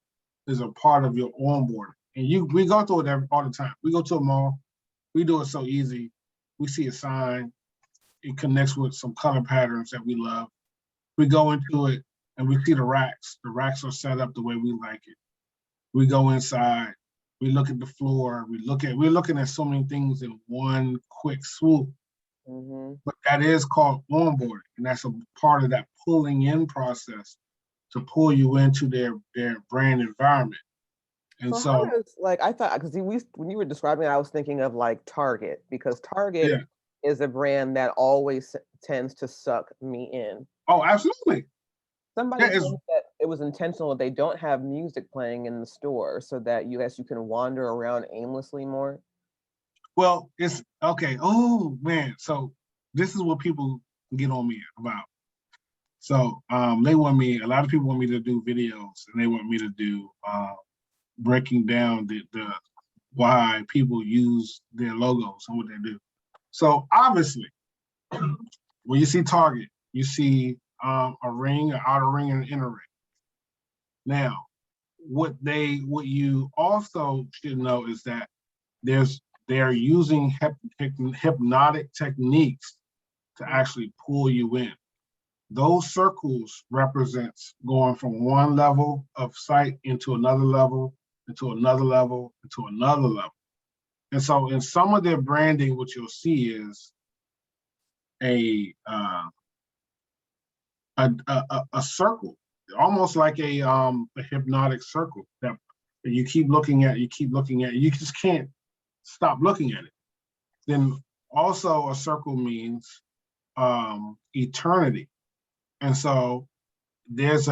is a part of your onboarding. And we go through it all the time. We go to a mall, we do it so easy. We see a sign, it connects with some color patterns that we love. We go into it and we see the racks. The racks are set up the way we like it. We go inside, we look at the floor, we're looking at so many things in one quick swoop. But that is called onboarding, and that's a part of that pulling in process to pull you into their brand environment. And So so how does, like, I thought, because when you were describing it, I was thinking of like Target, because Target yeah. is a brand that always tends to suck me in. Oh, absolutely. Somebody Yeah, told me that it was intentional. They don't have music playing in the store so that you can wander around aimlessly more. well, it's okay. Oh man, so this is what people get on me about. So they want me. A lot of people want me to do videos, and they want me to do breaking down the why people use their logos and what they do. So obviously, when you see Target, you see a ring, an outer ring, and an inner ring. Now, what you also should know is that they're using hypnotic techniques to actually pull you in. Those circles represents going from one level of sight into another level, into another level, into another level. And so in some of their branding, what you'll see is a circle, almost like a hypnotic circle that you keep looking at, you just can't stop looking at it. Then also a circle means eternity. And so there's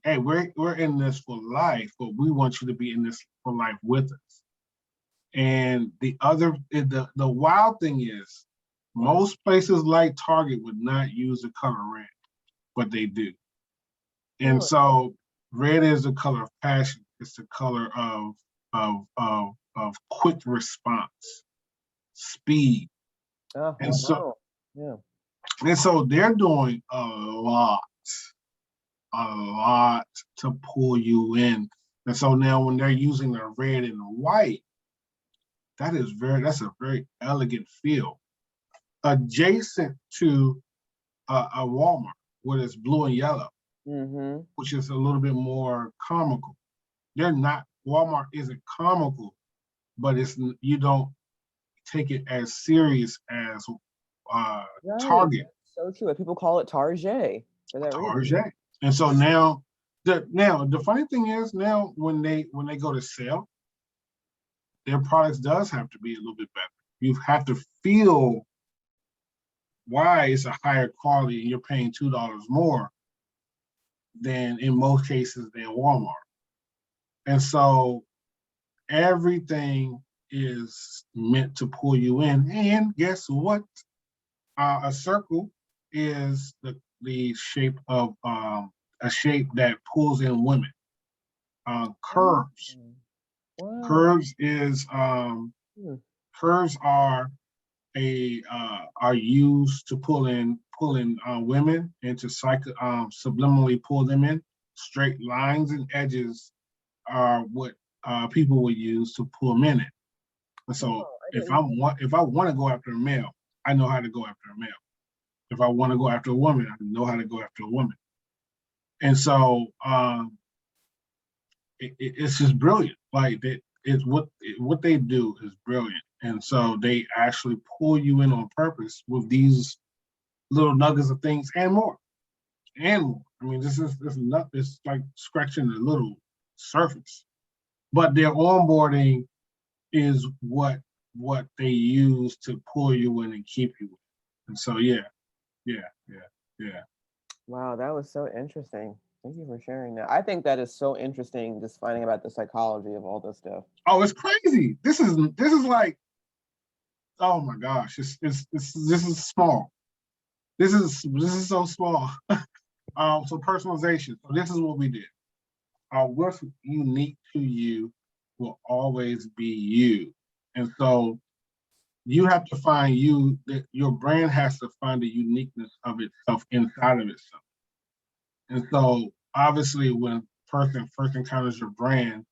hey, we're in this for life, but we want you to be in this for life with us. And the wild thing is, most places like Target would not use the color red, but they do. And so red is the color of passion. It's the color of quick response, speed. And so they're doing a lot to pull you in. And so now when they're using the red and the white, that's a very elegant feel. Adjacent to a Walmart, where it's blue and yellow, which is a little bit more comical. Walmart isn't comical, but you don't take it as serious as Target. So true. People call it Target for that reason. Target. And so now the funny thing is, now when they go to sell, their products does have to be a little bit better. You have to feel why it's a higher quality and you're paying $2 more than in most cases than Walmart. And so everything is meant to pull you in. And guess what? A circle is the shape of a shape that pulls in women. Curves. Wow. Curves is curves are used to pull in women and to subliminally pull them in. Straight lines and edges are what people would use to pull men in. And so if I want to go after a male, I know how to go after a male. If I want to go after a woman, I know how to go after a woman. And so it's just brilliant. Like it's what they do is brilliant. And so they actually pull you in on purpose with these little nuggets of things and more. And more. I mean, this is it's like scratching the little surface. But their onboarding is what they use to pull you in and keep you in. And so yeah. Wow, that was so interesting. Thank you for sharing that. I think that is so interesting, just finding about the psychology of all this stuff. Oh, it's crazy. This is like, oh my gosh, this is small. This is so small. So personalization. So this is what we did. What's unique to you will always be you. And so you have to find that your brand has to find the uniqueness of itself inside of itself. And so obviously when person first encounters your brand,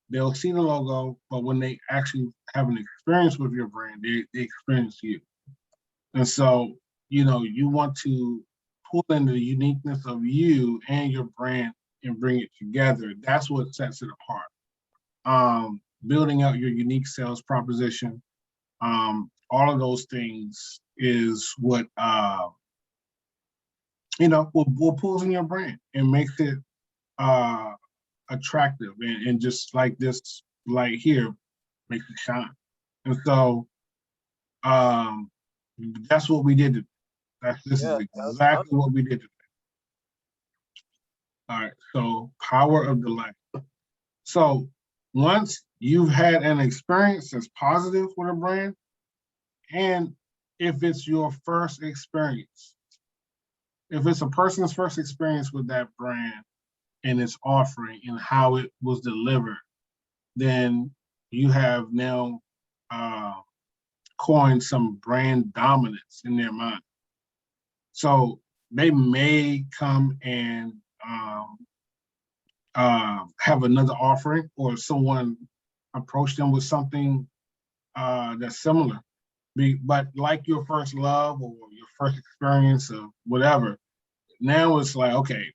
they'll see the logo, but when they actually have an experience with your brand, they experience you. And so, you want to pull in the uniqueness of you and your brand and bring it together. That's what sets it apart. building out your unique sales proposition. All of those things is what will pulls in your brand and makes it attractive, and just like this light here makes it shine. And so that's what we did today. This is exactly what we did today. All right, so power of the light. So once you've had an experience that's positive with a brand, and if it's your first experience, if it's a person's first experience with that brand and its offering and how it was delivered, then you have now coined some brand dominance in their mind. So they may come and have another offering, or someone approach them with something that's similar. But like your first love or your first experience of whatever, now it's like, okay,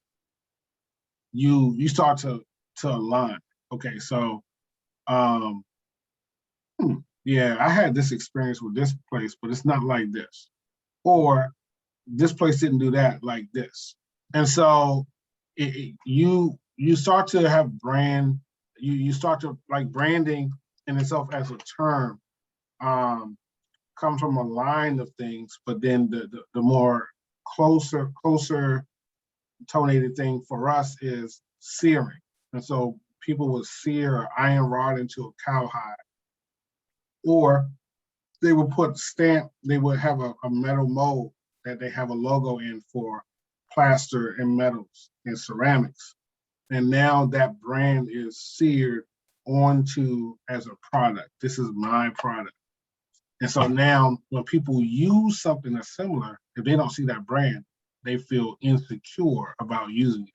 you start to align. Okay, so yeah, I had this experience with this place, but it's not like this. Or this place didn't do that like this. And so you start to have brand, you start to like branding in itself as a term comes from a line of things, but then the more closer tonated thing for us is searing. And so people would sear an iron rod into a cowhide, or they would they would have a metal mold that they have a logo in for plaster and metals and ceramics. And now that brand is seared onto as a product. This is my product. And so now when people use something that's similar, if they don't see that brand, they feel insecure about using it.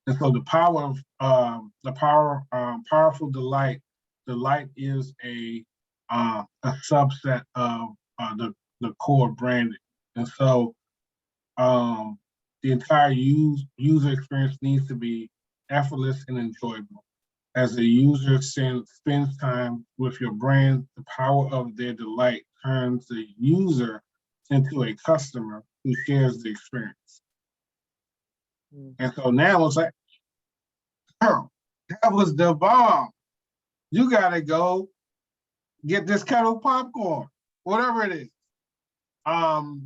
And so the power of powerful delight. Delight is a subset of the core branding. And so the entire user experience needs to be effortless and enjoyable. As the user spends time with your brand, the power of their delight turns the user into a customer who shares the experience. And so now it's like, girl, that was the bomb. You gotta go get this kettle popcorn, whatever it is.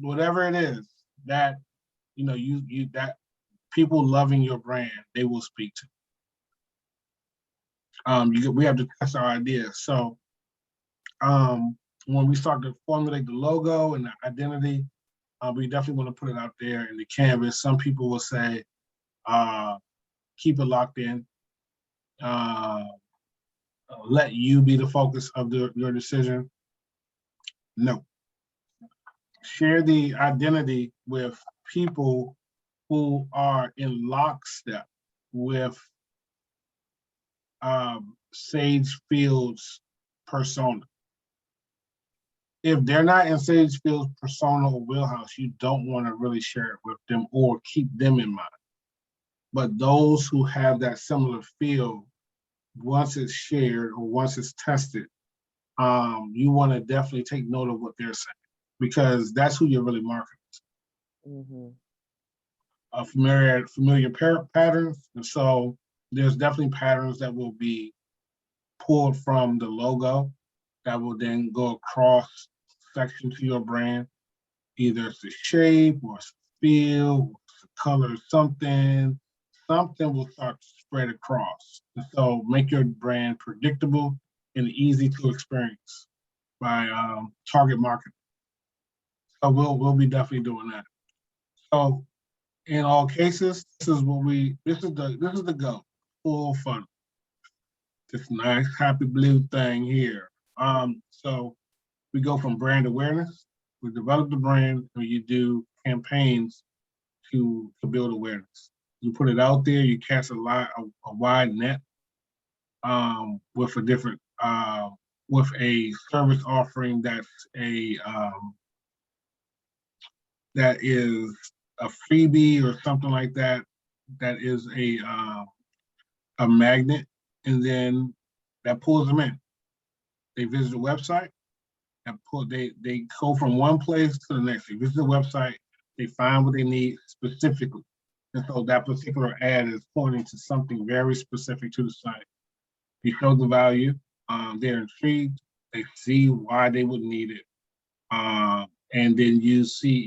Whatever it is that you that people loving your brand, they will speak to. We have to test our ideas. So when we start to formulate the logo and the identity, we definitely want to put it out there in the canvas. Some people will say, keep it locked in. Let you be the focus of your decision. No. Share the identity with people who are in lockstep with Sage Field's persona. If they're not in Sage Field's persona or wheelhouse, you don't want to really share it with them or keep them in mind. But those who have that similar feel, once it's shared or once it's tested, you want to definitely take note of what they're saying, because that's who you're really marketing to. Familiar patterns. And so there's definitely patterns that will be pulled from the logo that will then go across section to your brand. Either it's the shape or it's the feel, or it's the color, something will start to spread across. And so make your brand predictable and easy to experience by target marketing. So we'll be definitely doing that. So in all cases, this is the go, full funnel. This nice happy blue thing here. So we go from brand awareness, we develop the brand, and you do campaigns to build awareness. You put it out there, you cast a wide net with a different with a service offering that's that is a freebie or something like that, that is a magnet. And then that pulls them in. They visit the website and they go from one place to the next. They visit the website, they find what they need specifically. And so that particular ad is pointing to something very specific to the site. You show the value, they're intrigued, they see why they would need it. And then you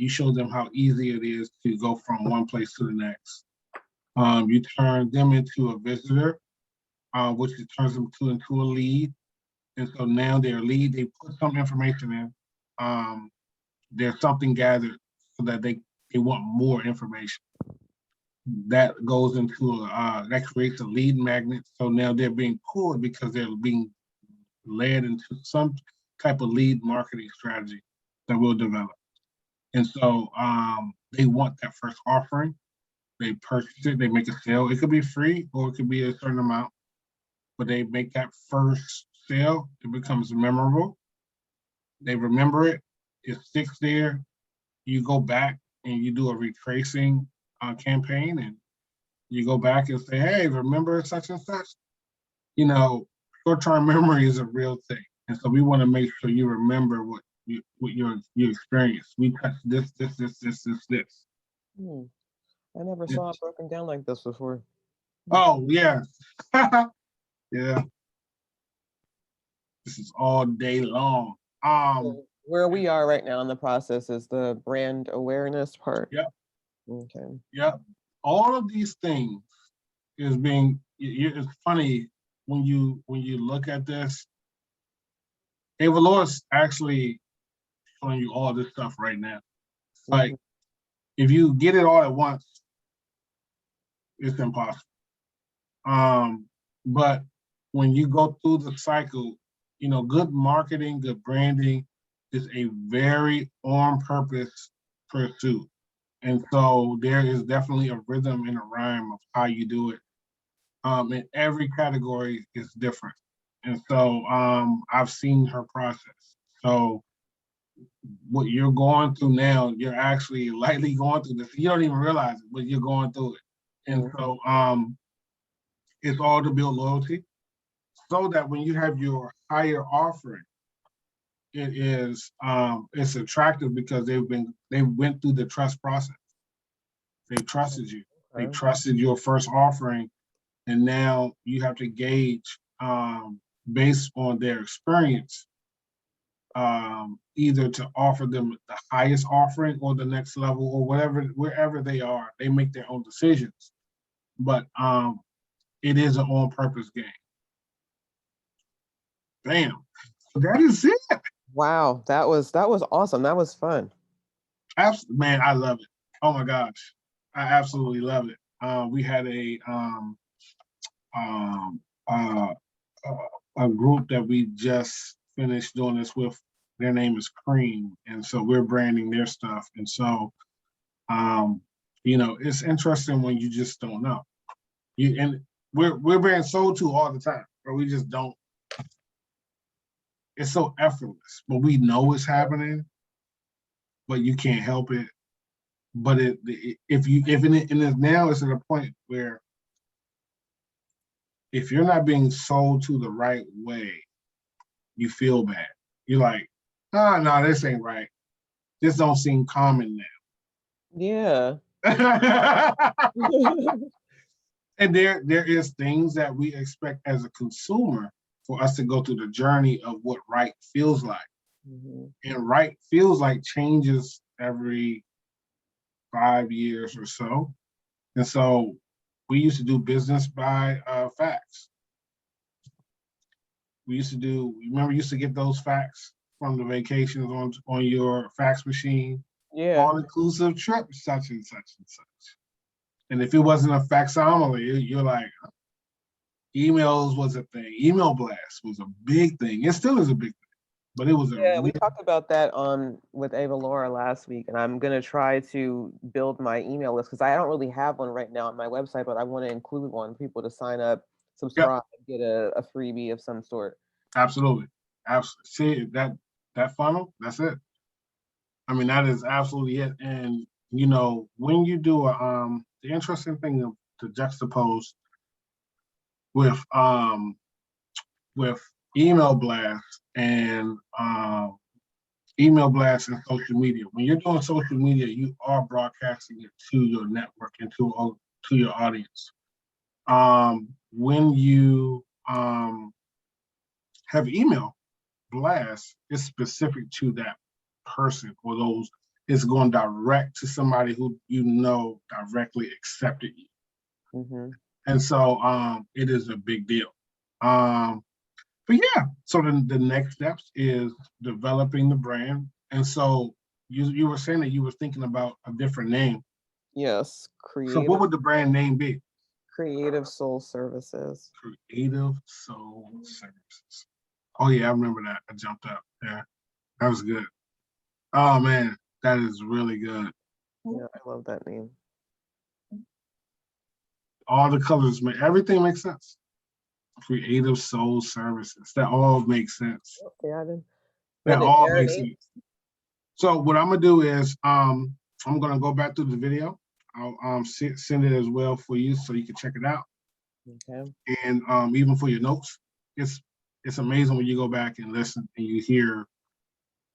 show them how easy it is to go from one place to the next. You turn them into a visitor, which turns them into a lead. And so now they're a lead, they put some information in. There's something gathered so that they want more information. That goes into that creates a lead magnet. So now they're being pulled because they're being led into some type of lead marketing strategy that we'll develop. And so they want that first offering. They purchase it, they make a sale. It could be free or it could be a certain amount, but they make that first sale. It becomes memorable. They remember it. It sticks there. You go back and you do a retracing campaign, and you go back and say, hey, remember such and such? You know, short-term memory is a real thing. And so we want to make sure you remember what you experienced. We touched this. Hmm. I never saw it broken down like this before. Oh, yeah. Yeah. This is all day long. So where we are right now in the process is the brand awareness part. Yep. Okay. Yep. All of these things is being, it's funny when you look at this. Ava Lois actually showing you all this stuff right now. Like, if you get it all at once, it's impossible. But when you go through the cycle, you know, good marketing, good branding is a very on purpose pursuit. And so there is definitely a rhythm and a rhyme of how you do it. And every category is different. And so I've seen her process. So what you're going through now, you're actually lightly going through this. You don't even realize it, but you're going through it. And so it's all to build loyalty so that when you have your higher offering, it is it's attractive because they went through the trust process. They trusted you. They trusted your first offering, and now you have to gauge based on their experience, either to offer them the highest offering or the next level or whatever, wherever they are. They make their own decisions, but it is an on-purpose game. Bam. So that is it. Wow, that was awesome. That was fun. Man, I love it. Oh my gosh, I absolutely love it. We had a group that we just finished doing this with. Their name is Cream, and so we're branding their stuff. And so, you know, it's interesting when you just don't know. And we're being sold to all the time, but we just don't. It's so effortless, but we know it's happening, but you can't help it. But now it's at a point where if you're not being sold to the right way, you feel bad. You're like, no, this ain't right. This don't seem common now. Yeah. And there is things that we expect as a consumer for us to go through the journey of what right feels like. And right feels like changes every 5 years or so. And so we used to do business by fax. We used to used to get those fax from the vacations on your fax machine. Yeah. All-inclusive trip, such and such and such. And if it wasn't a faxometer, you're like, emails was a thing. Email blast was a big thing. It still is a big thing. But it was we talked about that with Ava Laura last week, and I'm gonna try to build my email list because I don't really have one right now on my website, but I want to include one for people to sign up, subscribe, get a freebie of some sort. Absolutely. See that funnel, that's it. I mean, that is absolutely it. And you know, when you do the interesting thing to juxtapose with with email blasts and social media. When you're doing social media, you are broadcasting it to your network and to your audience. When you have email blasts, it's specific to that person or those. It's going direct to somebody who directly accepted you. Mm-hmm. And so it is a big deal. But yeah, so the next steps is developing the brand. And so you were saying that you were thinking about a different name. Yes, So what would the brand name be? Creative Soul Services. Creative Soul Services. Oh yeah, I remember that. I jumped up. Yeah, that was good. Oh man, that is really good. Yeah, I love that name. All the colors everything makes sense. Creative Soul Services. That all makes sense. Okay, I didn't. That all makes sense. So what I'm gonna do is I'm gonna go back through the video. I'll send it as well for you so you can check it out. Okay. And even for your notes, it's amazing when you go back and listen and you hear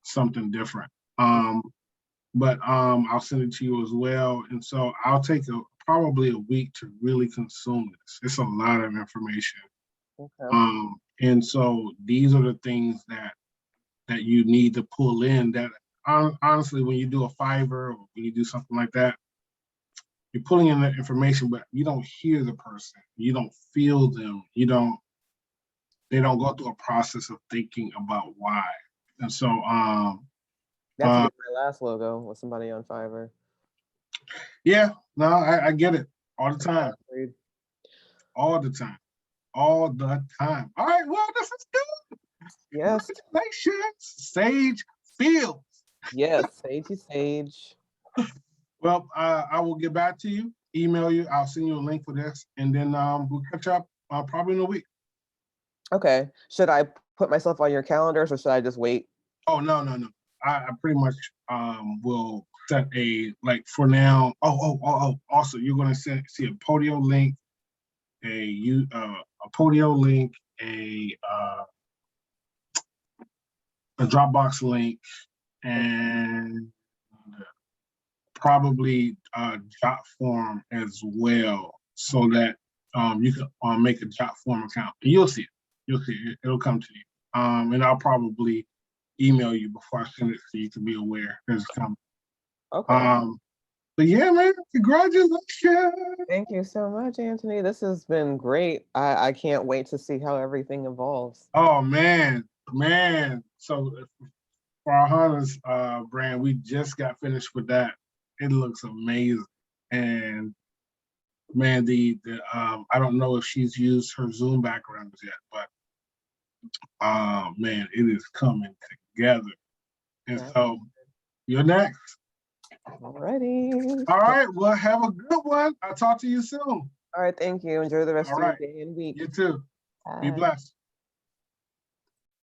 something different. But I'll send it to you as well. And so I'll take probably a week to really consume this. It's a lot of information. Okay. And so these are the things that you need to pull in. That honestly, when you do a Fiverr or when you do something like that, you're pulling in the information, but you don't hear the person. You don't feel them. They don't go through a process of thinking about why. And so that's my last logo with somebody on Fiverr. Yeah, no, I get it all the time. All the time. All the time. All right, well, this is good. Yes. Congratulations, Sage Fields. Yes, Sage. Well, I will get back to you, email you. I'll send you a link for this, and then we'll catch up probably in a week. Okay. Should I put myself on your calendars or should I just wait? Oh, no. I pretty much will set for now. Also, you're going to see a Podio link, a Podio link, a Dropbox link, and probably a Jot form as well, so that you can make a Jot form account. And you'll see it. It'll come to you. And I'll probably email you before I send it so you can be aware that it's coming. Okay. But yeah, man, congratulations. Thank you so much, Anthony. This has been great. I can't wait to see how everything evolves. Oh man. So for our Hana's brand, we just got finished with that. It looks amazing. And man, the I don't know if she's used her Zoom backgrounds yet, but man, it is coming together. And so you're next. Alrighty. All right. Well, have a good one. I'll talk to you soon. All right. Thank you. Enjoy the rest of your day and week. You too. Bye. Be blessed.